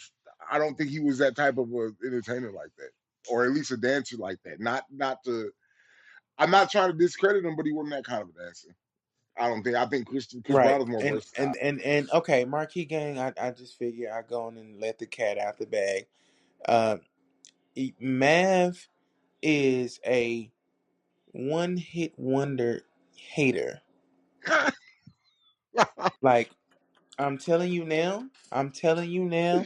I don't think he was that type of a entertainer like that, or at least a dancer like that. Not to. I'm not trying to discredit him, but he wasn't that kind of a dancer. I don't think. I think Chris Right. Brown is more And versatile. and and and okay, Marquee Gang, I just figure I go on and let the cat out the bag. Uh Mav is a one hit wonder hater. Like I'm telling you now,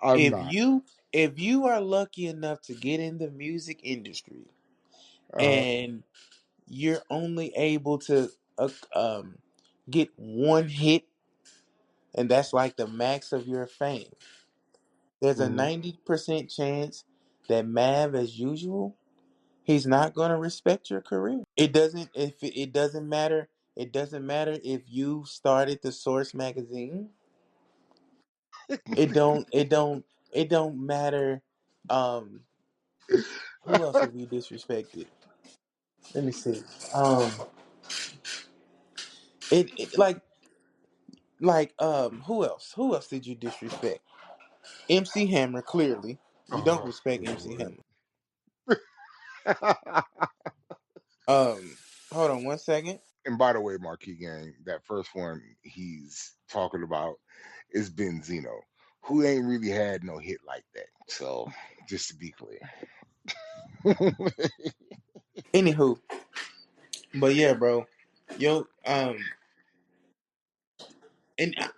I'm if not. you if you are lucky enough to get in the music industry Uh, and you're only able to get one hit and that's like the max of your fame, there's a mhm. 90% chance that Mav, as usual, he's not going to respect your career. It doesn't matter. It doesn't matter if you started the Source magazine. It don't. It don't. It don't matter. Um, who else have you disrespected? Let me see. Um, it who else? Who else did you disrespect? MC Hammer. Clearly, you don't oh, respect good MC lord. Hammer. Um, hold on one second. And by the way, Marquis Gang, that first one he's talking about is Benzino, who ain't really had no hit like that. So, just to be clear. Anywho, but yeah, bro, yo, and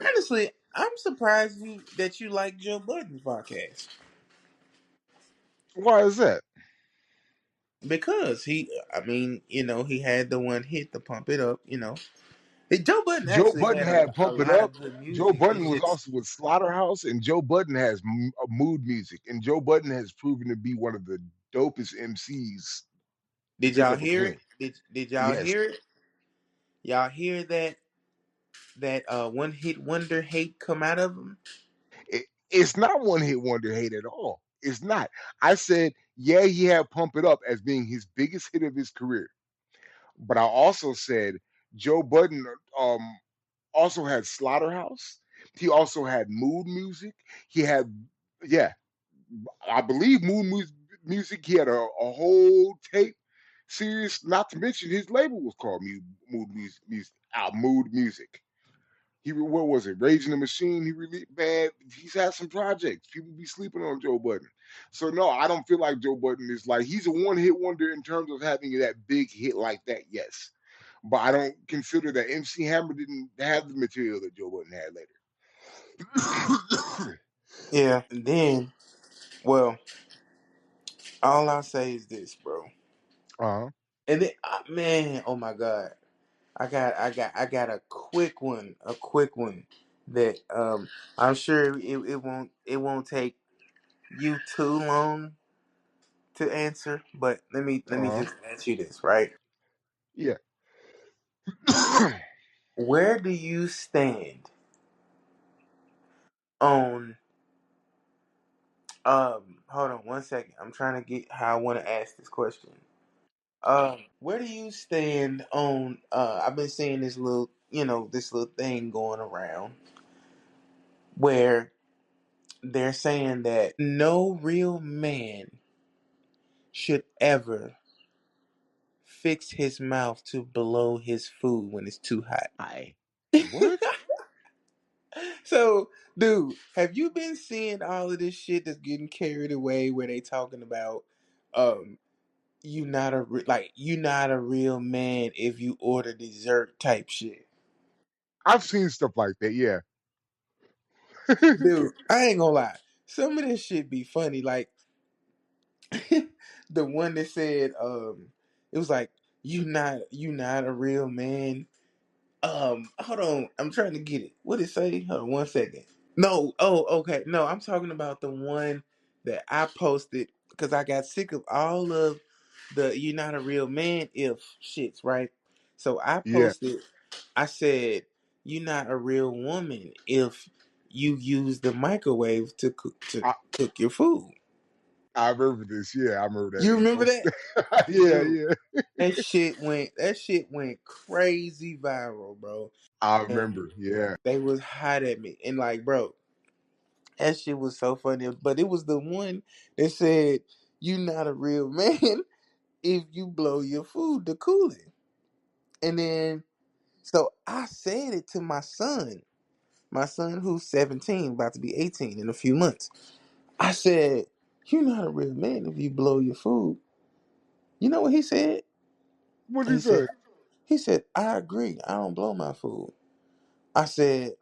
honestly, I'm surprised that you like Joe Budden's podcast Why is that? because I mean, he had the one hit to pump it up. Joe Budden Joe actually Budden had had a Pump It lot Up. of good Joe music. Budden It's was just, also with Slaughterhouse, and Joe Budden has mood music, and Joe Budden has proven to be one of the dopest MCs did that y'all ever hear came. it? Did y'all Yes, hear it? Y'all hear that one hit wonder hate come out of him? it's not one hit wonder hate at all. It's not. I said, yeah, he had Pump It Up as being his biggest hit of his career, but I also said Joe Budden also had Slaughterhouse. He also had mood music. He had, yeah, I believe music. He had a whole tape series. Not to mention his label was called Mood Music. What was it? Raging the Machine. He really man. He's had some projects. People be sleeping on Joe Budden. So no, I don't feel like Joe Budden is like he's a one hit wonder in terms of having that big hit like that. Yes, but I don't consider that MC Hammer didn't have the material that Joe Budden had later. Yeah. And then, well, all I say is this, bro. uh-huh. And then, man, oh my God. I got a quick one that I'm sure it won't take you too long to answer, but let me Uh-huh. just ask you this, right? Yeah. Where do you stand on hold on one second. I'm trying to get how I want to ask this question. Where do you stand on I've been seeing this little thing going around where they're saying that no real man should ever fix his mouth to blow his food when it's too hot. I what? So, dude, have you been seeing all of this shit that's getting carried away where they talking about um you not a real man if you order dessert type shit? I've seen stuff like that, yeah. Dude, I ain't gonna lie. Some of this shit be funny. Like the one that said, it was like, you not a real man. Hold on, I'm trying to get it. What did it say? Hold on 1 second. No, oh, okay. No, I'm talking about the one that I posted because I got sick of all of the "you're not a real man" if shits, right? So I Yeah, posted. I said, "You're not a real woman if you use the microwave to I, cook your food." I remember this. Yeah, I remember that You when you remember that, posted. Yeah, dude? yeah. That shit went crazy viral, bro. I And remember. Yeah. they was hot at me, and like, bro, that shit was so funny. But it was the one that said, "You not a real man if you blow your food to cool it." And then, so I said it to my son who's 17, about to be 18 in a few months. I said, "You're not a real man if you blow your food." You know what he said? What did He he say? said, "I agree. I don't blow my food." I said,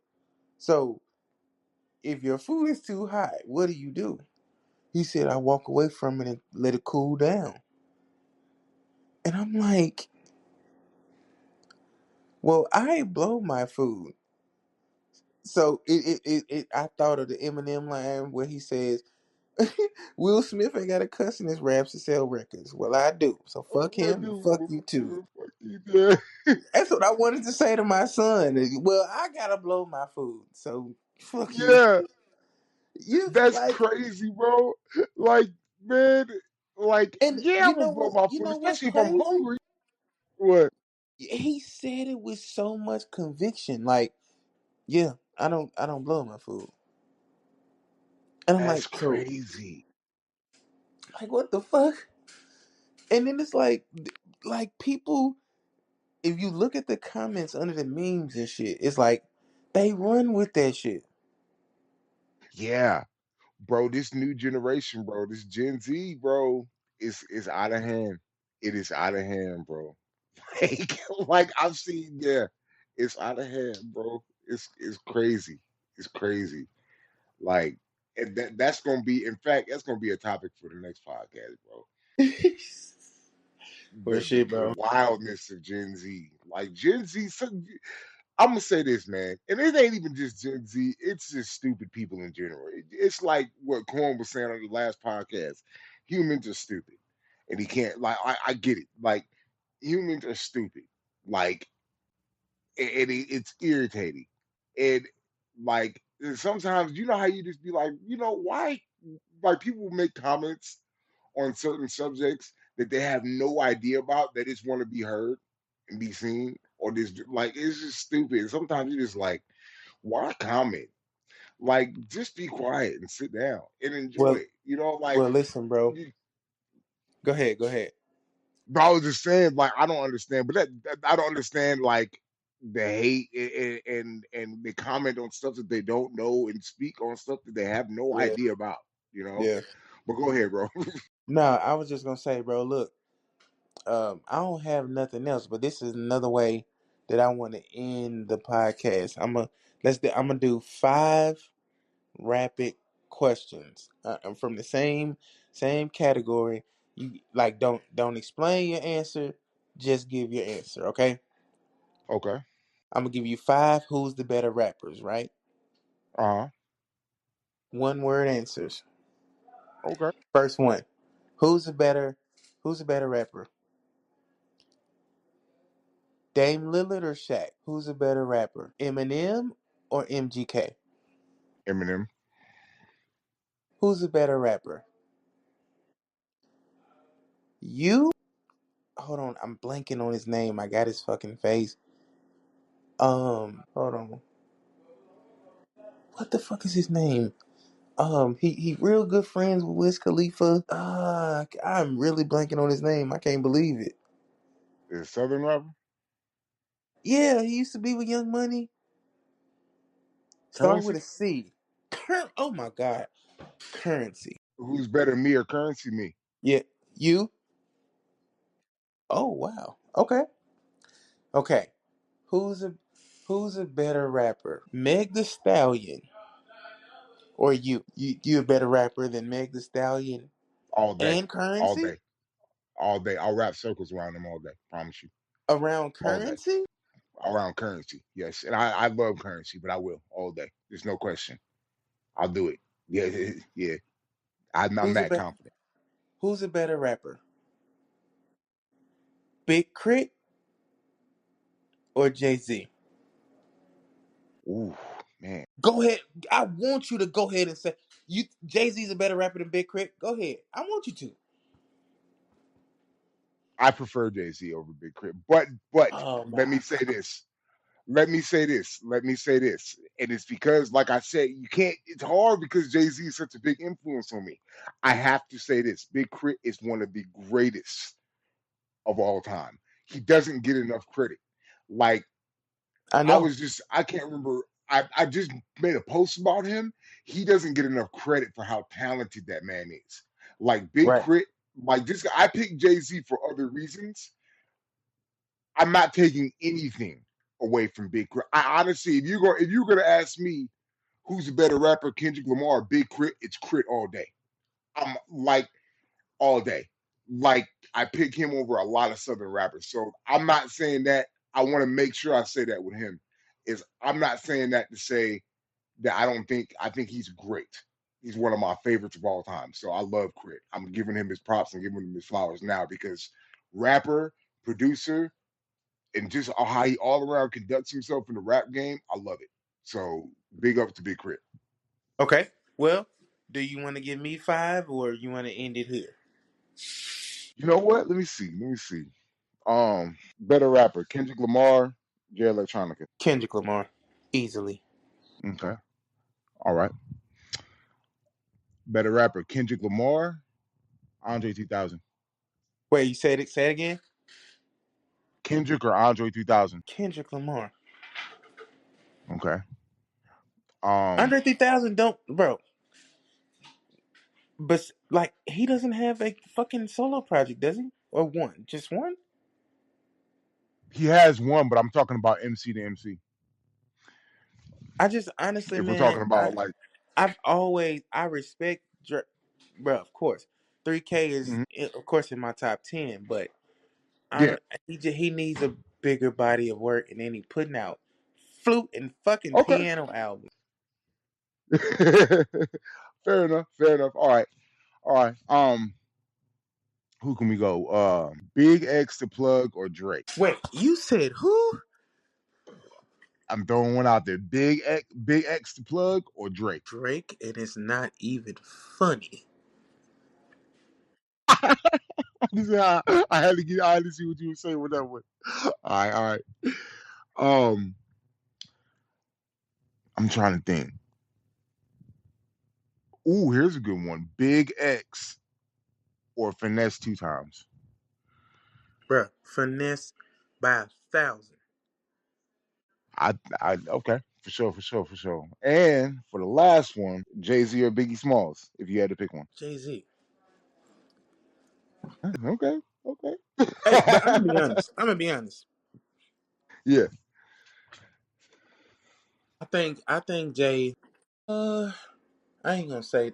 "So if your food is too hot, what do you do?" He said, "I walk away from it and let it cool down." And I'm like, well, I blow my food. So I thought of the Eminem line where he says, Will Smith ain't got a cuss in his raps to sell records. Well, I do. So fuck I him and do. fuck you too. Fuck you, yeah. That's what I wanted to say to my son. Well, I gotta blow my food. So fuck you. Yeah, You that's like, crazy, bro. Like, man, like, and yeah, I'm gonna blow my you food, know what's especially if I'm crazy? hungry. What? He said it with so much conviction. Like, yeah, I don't blow my food. And I'm That's like, so, crazy. like, what the fuck? And then it's like people, if you look at the comments under the memes and shit, it's like they run with that shit. Yeah, bro. This new generation, bro. This Gen Z, bro, is out of hand. It is out of hand, bro. Like I've seen, yeah, it's out of hand, bro. It's crazy. It's crazy. Like, and that's gonna be, in fact, that's gonna be a topic for the next podcast, bro. Well, shit, The bro. wildness of Gen Z, like Gen Z. I'm gonna say this, man, and it ain't even just Gen Z. It's just stupid people in general. It's like what Corn was saying on the last podcast. Humans are stupid, and he can't. Like, I get it. Like, humans are stupid. Like, and it's irritating. And like sometimes, you know how you just be like, why? Like people will make comments on certain subjects that they have no idea about. They just want to be heard and be seen, or just like it's just stupid. Sometimes you just like, why comment? Like, just be quiet and sit down and enjoy Well, it. Like well, listen, bro. you, Go ahead, go ahead. but I was just saying, like, I don't understand, but I don't understand, like, the hate and they comment on stuff that they don't know and speak on stuff that they have no Yeah, idea about, you know. yeah. But go ahead, bro. No, I was just gonna say, bro. Look, I don't have nothing else, but this is another way that I want to end the podcast. I'm gonna do 5 rapid questions from the same category. You like don't explain your answer, just give your answer, okay? Okay. I'm gonna give you 5 who's the better rappers, right? Uh-huh. 1 word answers. Okay. First one. Who's a better rapper? Dame Lillard or Shaq? Who's a better rapper? Eminem or MGK? Eminem. Who's a better rapper? You? Hold on, I'm blanking on his name. I got his fucking face. Hold on. What the fuck is his name? He real good friends with Wiz Khalifa. I'm really blanking on his name. I can't believe it. Is Southern rapper? Yeah, he used to be with Young Money. Start with Currency? a C. Oh my god, Currency. Who's better, me or Currency? Me. Yeah, you. Oh wow. Okay. Okay. Who's a who's a better rapper? Meg the Stallion or you? You a better rapper than Meg the Stallion All day. and All Currency? day. all day. I'll wrap circles around him all day. Promise you, Around all day Currency? around Currency. Yes, and I love Currency, but I will all day. There's no question. I'll do it. Yeah, yeah. I'm Who's a that be- confident. Who's a better rapper? Big Crit or Jay-Z? Ooh, man. Go ahead. I want you to go ahead and say you Jay-Z's a better rapper than Big Crit. Go ahead. I want you to. I prefer Jay Z over Big Crit, but Oh let me my say god. this. Let me say this. And it's because, like I said, you can't. It's hard because Jay Z is such a big influence on me. I have to say this. Big Crit is one of the greatest of all time. He doesn't get enough credit. Like I know. I can't remember. I just made a post about him. He doesn't get enough credit for how talented that man is. Like Big Right. Crit, like this guy, I picked Jay Z for other reasons. I'm not taking anything away from Big Crit. I honestly, if you're gonna ask me who's a better rapper, Kendrick Lamar or Big Crit, it's Crit all day. I'm like all day. Like I pick him over a lot of Southern rappers. So I'm not saying that. I want to make sure I say that with him. Is I'm not saying that to say that I think he's great. He's one of my favorites of all time. So I love Crit. I'm giving him his props and giving him his flowers now because rapper, producer, and just how he all around conducts himself in the rap game, I love it. So big up to Big Crit. Okay. Well, do you want to give me five or you want to end it here? You know what? Let me see. Let me see. Better rapper, Kendrick Lamar, Jay Electronica. Kendrick Lamar. Easily. Okay. All right. Better rapper, Kendrick Lamar, Andre 3000. Wait, you said it say it again? Kendrick or Andre 3000. Kendrick Lamar. Okay. Um, Under 3,000 don't bro. But like he doesn't have a fucking solo project, does he? Or one? Just one? he has one, but I'm talking about MC to MC. I just honestly, If we're man, talking about like, I respect, bro. Of course, 3K is mhm. of course in my top 10, but Yeah. I he needs a bigger body of work, and then he putting out flute and fucking Okay. piano albums. Fair enough. Fair enough. All right. All right. Who can we go? Big X to plug or Drake? Wait, you said who? I'm throwing one out there. Big X to plug or Drake? Drake, and it's not even funny. I had to see what you were saying with that one. All right, all right. Um, I'm trying to think. Ooh, here's a good one. Big X or Finesse two times. Bruh, finesse by 1,000. I okay, for sure, for sure, for sure. And for the last one, Jay Z or Biggie Smalls, if you had to pick one. Jay Z. Okay, okay. Hey, but I'm gonna be honest. I'm gonna be honest. Yeah. I think Jay. Uh, I ain't gonna say.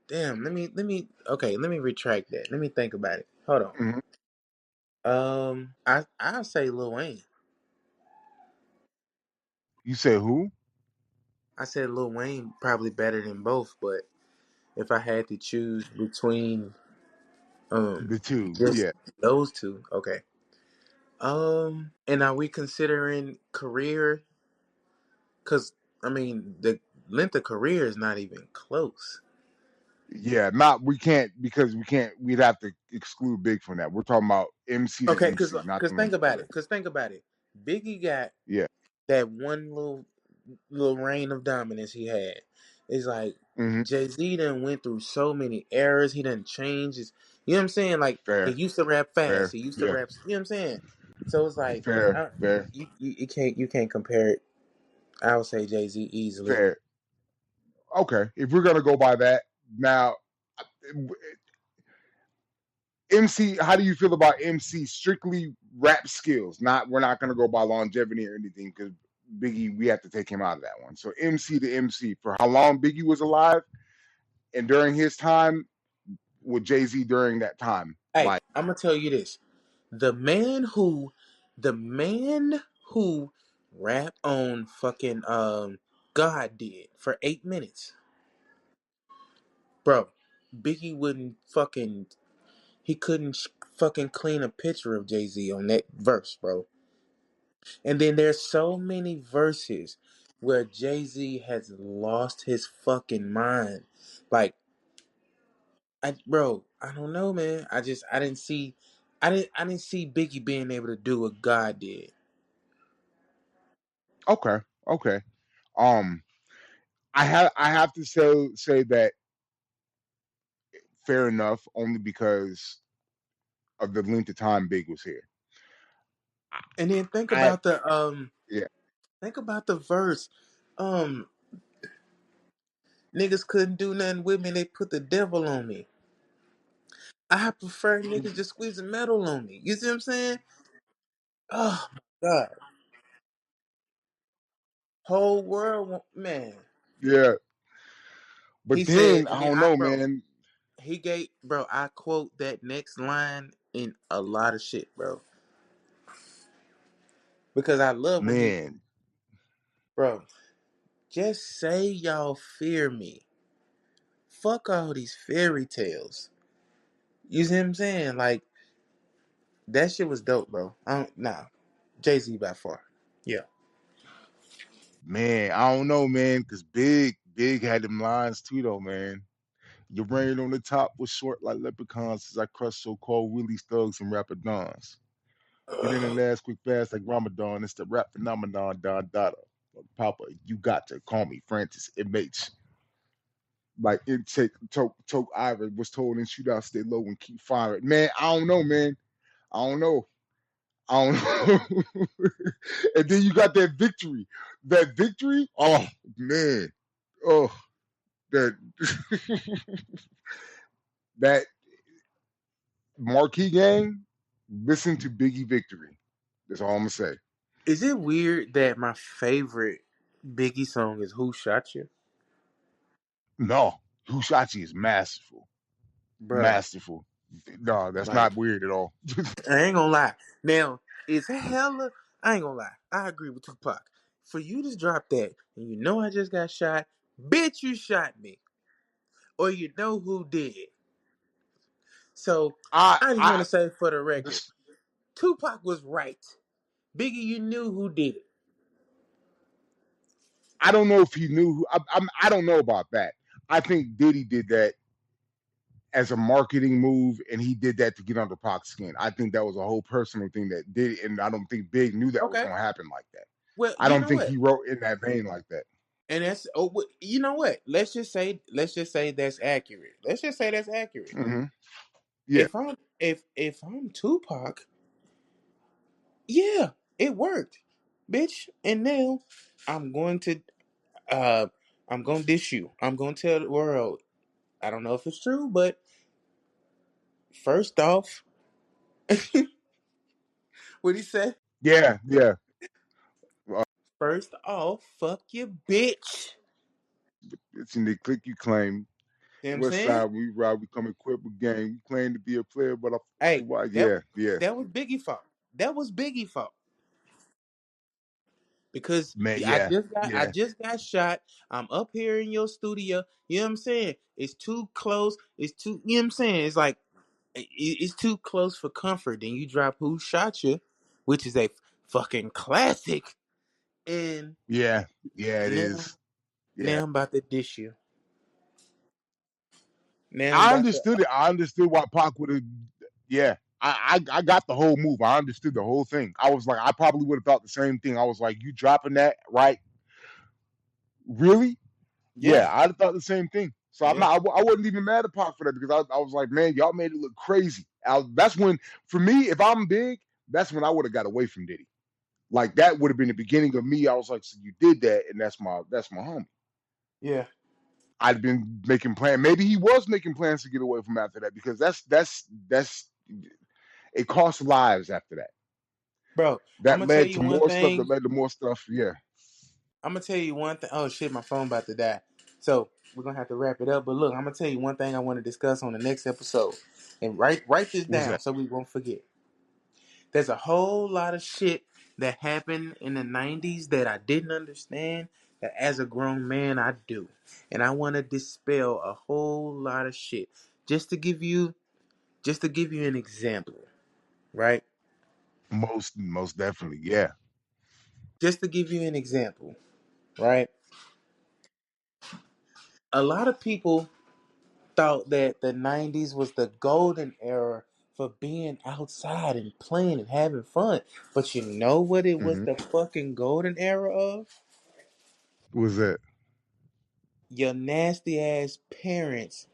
Damn. Let me retract that. Let me think about it. Hold on. Mhm. I'll say Lil Wayne. You said who? I said Lil Wayne probably better than both, but if I had to choose between The two. just Yeah. those two, okay. And are we considering career? Because I mean, the length of career is not even close. Yeah, not we can't because we can't. We'd have to exclude Big from that. We're talking about MC to Okay, because MC, not because the think length of about it. career. Because think about it. Biggie got Yeah. that one little reign of dominance he had. It's like Hmm. Jay Z done went through so many eras. He done changed his. You know what I'm saying? Like he Fair, used to rap fast. fair. He used to Yeah. rap. You know what I'm saying? So it's like Fair, fair, you can't compare it. I would say Jay Z easily. fair. Okay, if we're gonna go by that, now MC, how do you feel about MC strictly rap skills? Not we're not gonna go by longevity or anything because Biggie, we have to take him out of that one. So MC to MC for how long Biggie was alive and during his time, with Jay-Z during that time. Hey, Like, I'm gonna tell you this: the man who, the man who rap on fucking God did for 8 minutes, bro. Biggie wouldn't fucking. He couldn't fucking clean a picture of Jay Z on that verse, bro. And then there's so many verses where Jay Z has lost his fucking mind. Like, I don't know, man. I didn't see Biggie being able to do what God did. okay, okay. Um, I have to say that fair enough, only because of the length of time Big was here. And then I yeah. think about the verse. Um Niggas couldn't do nothing with me, they put the devil on me. I prefer niggas just squeezing metal on me. You see what I'm saying? Oh my god. Whole world man. Yeah, He but said, then and I then don't I know, bro, man. he gave bro, I quote that next line in a lot of shit, bro. Because I love when he Man, bro, just say y'all fear me. Fuck all these fairy tales. You see what I'm saying? Like that shit was dope, bro. I don't nah. Jay-Z by far. Yeah. man, I don't know, man, because Big had them lines too, though, man. Your rain on the top was short like leprechauns as I crushed so-called Willie's thugs and rapadons. Get in and last quick fast like Ramadan. It's the rap phenomenon, Don Dada. Papa, you got to call me Francis. It makes like it take toke Ivan was told in shootout stay low and keep firing. Man, I don't know, man. I don't know. I don't know. And then you got that victory. That victory, oh man. Oh, that that marquee game, listen to Biggie Victory. That's all I'm gonna say. Is it weird that my favorite Biggie song is Who Shot You? No, Hushachi is masterful. Bruh, Masterful. No, that's like, not weird at all. I ain't gonna lie. Now, it's hella, I ain't gonna lie. I agree with Tupac. For you to drop that, and you know I just got shot, bitch, you shot me. Or you know who did. So, I I just wanna I say for the record, this, Tupac was right. Biggie, you knew who did it. I don't know if he knew who I don't know about that. I think Diddy did that as a marketing move, and he did that to get under Pac's skin. I think that was a whole personal thing that did, and I don't think Big knew that was Okay. going to happen like that. Well, I you don't know think what? he wrote in that vein like that. And that's you know what? Let's just say that's accurate. Let's just say that's accurate. Hmm. Yeah, If I'm Tupac, yeah, it worked, bitch. And now I'm going to uh I'm gonna dish you. I'm gonna tell the world. I don't know if it's true, but first off, what he said? yeah, yeah. Uh, First off, fuck you, bitch. it's in the click you claim. You know what I'm West saying? side, we ride, we come equipped with game. You claim to be a player, but I Hey, why? that Yeah, yeah. that was Biggie fault. That was Biggie fault. Because Man, yeah, I yeah, just got shot. I'm up here in your studio. You know what I'm saying? It's too close. It's too. You know what I'm saying? It's like it's too close for comfort. Then you drop "Who Shot You," which is a fucking classic. And yeah, yeah. It now, is. Yeah, now I'm about to dish you. Now I'm I about to. understood it. I understood why Pac would have. Yeah, I got the whole move. I understood the whole thing. I was like, I probably would have thought the same thing. I was like, you dropping that right? Really? Yeah, Yeah, I'd have thought the same thing. So I'm yeah, not. I wasn't even mad at Pac for that because I was like, man, y'all made it look crazy. That's when, for me, if I'm big, that's when I would have got away from Diddy. Like that would have been the beginning of me. I was like, so you did that, and that's my homie. yeah, I'd been making plans. Maybe he was making plans to get away from after that because that's it cost lives after that. bro. I'm That gonna tell led you to one more stuff. That thing. led to more stuff. Yeah. I'm gonna tell you one thing. Oh shit, my phone about to die. So we're gonna have to wrap it up. But look, I'm gonna tell you one thing I want to discuss on the next episode, and write this What's down that? so we won't forget. There's a whole lot of shit that happened in the '90s that I didn't understand. That as a grown man I do, and I want to dispel a whole lot of shit. Just to give you, just to give you an example, right? Most definitely. Yeah. Just to give you an example, right? A lot of people thought that the '90s was the golden era for being outside and playing and having fun. But you know what it was Hmm. the fucking golden era of? What's that? Your nasty ass parents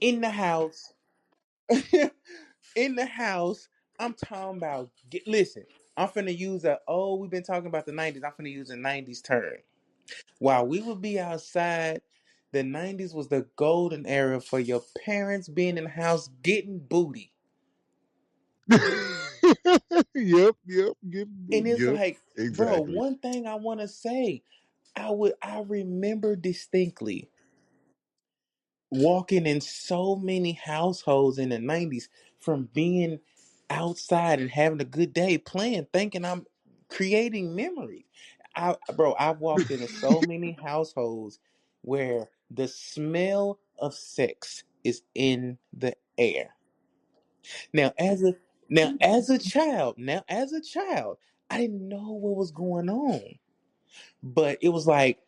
in the house. In the house. I'm talking about, listen, I'm finna use we've been talking about the '90s. I'm finna use a '90s term. While we would be outside, the '90s was the golden era for your parents being in the house getting booty. Yep. Yep. Yep. And it's Yep. like, bro, Exactly. one thing I want to say, I remember distinctly walking in so many households in the '90s from being outside and having a good day playing, thinking I'm creating memories. I've walked into so many households where the smell of sex is in the air. Now, as a child, I didn't know what was going on. But it was like,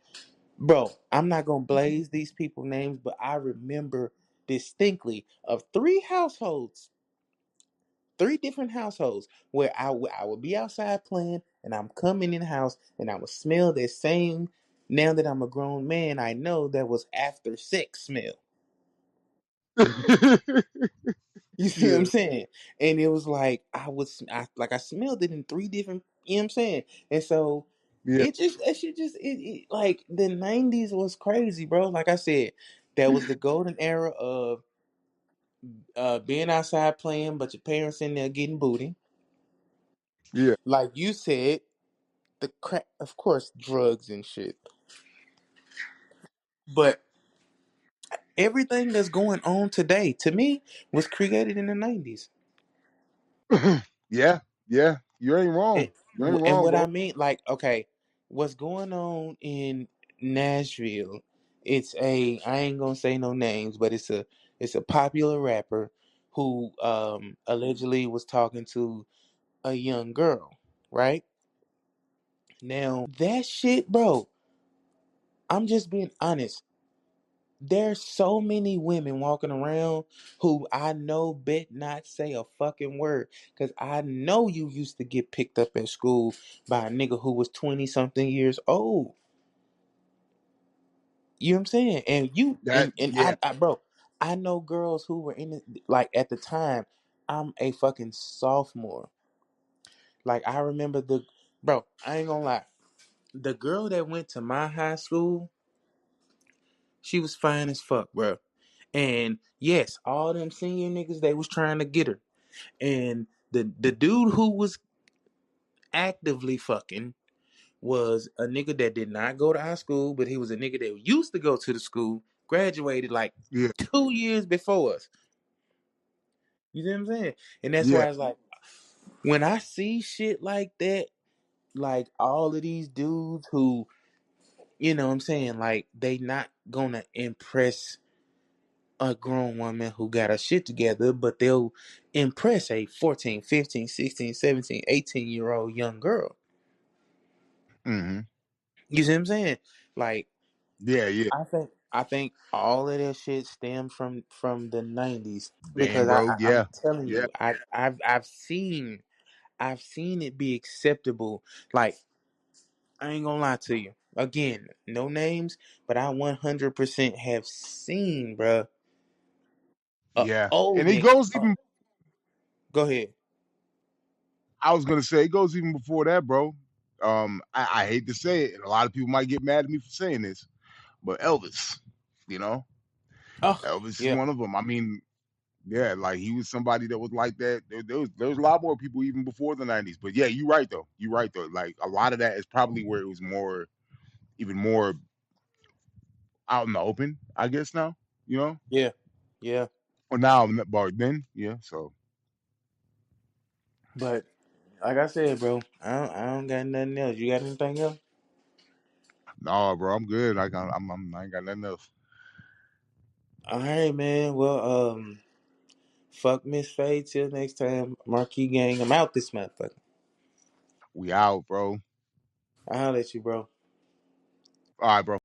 bro, I'm not gonna blaze these people names, but I remember distinctly of three different households where I would be outside playing and I'm coming in the house and I would smell that same. Now that I'm a grown man, I know that was after sex smell. You see what I'm Yeah. saying? And it was like I smelled it in three different. You know what I'm saying? And so Yeah. it like the '90s was crazy, bro. Like I said, that was the golden era of being outside playing, but your parents in there getting booty. Yeah. Like you said, the crack, of course, drugs and shit. But everything that's going on today, to me, was created in the '90s. Yeah. Yeah. You ain't And, wrong. You ain't and wrong, what I bro. mean, like, okay, what's going on in Nashville? I ain't gonna say no names, but it's a popular rapper who allegedly was talking to a young girl, right? Now that shit, bro, I'm just being honest. There's so many women walking around who I know bet not say a fucking word. Cause I know you used to get picked up at school by a nigga who was 20 something years old. You know what I'm saying? And you That and yeah. bro, I know girls who were in it like at the time, I'm a fucking sophomore. Like I remember bro, I ain't gonna lie. The girl that went to my high school, she was fine as fuck, bro. And yes, all them senior niggas, they was trying to get her. And the dude who was actively fucking was a nigga that did not go to our school, but he was a nigga that used to go to the school, graduated like Yeah. 2 years before us. You see what I'm saying? And that's Yeah. why it's like when I see shit like that, like all of these dudes who, you know what I'm saying, like they not gonna impress a grown woman who got her shit together, but they'll impress a 14, 15, 16, 17, 18 year old young girl. Hmm. You see what I'm saying? Like Yeah. Yeah. I think all of that shit stems from the '90s Damn, because bro. I'm Yeah. telling Yeah. you, I've seen it be acceptable. Like I ain't gonna lie to you. Again, no names, but I 100% have seen, bruh, a Yeah. old And it nigga. goes even. Go ahead. I was gonna say it goes even before that, bro. I hate to say it, and a lot of people might get mad at me for saying this, but Elvis, you know, Oh Elvis is yeah. one of them. I mean, yeah, like he was somebody that was like that. There was a lot more people even before the '90s, but yeah, you're right though. You're right though. Like a lot of that is probably where it was more, even more out in the open, I guess now, you know. Yeah, yeah. Or now, but then, yeah. So, But like I said, bro, I don't got nothing else. You got anything else? no, bro, I'm good. I ain't got nothing else. All right, man. Well, fuck Miss Faye. Till next time, Marquee Gang. I'm out this motherfucker. We out, bro. I'll let you, bro. All right, bro.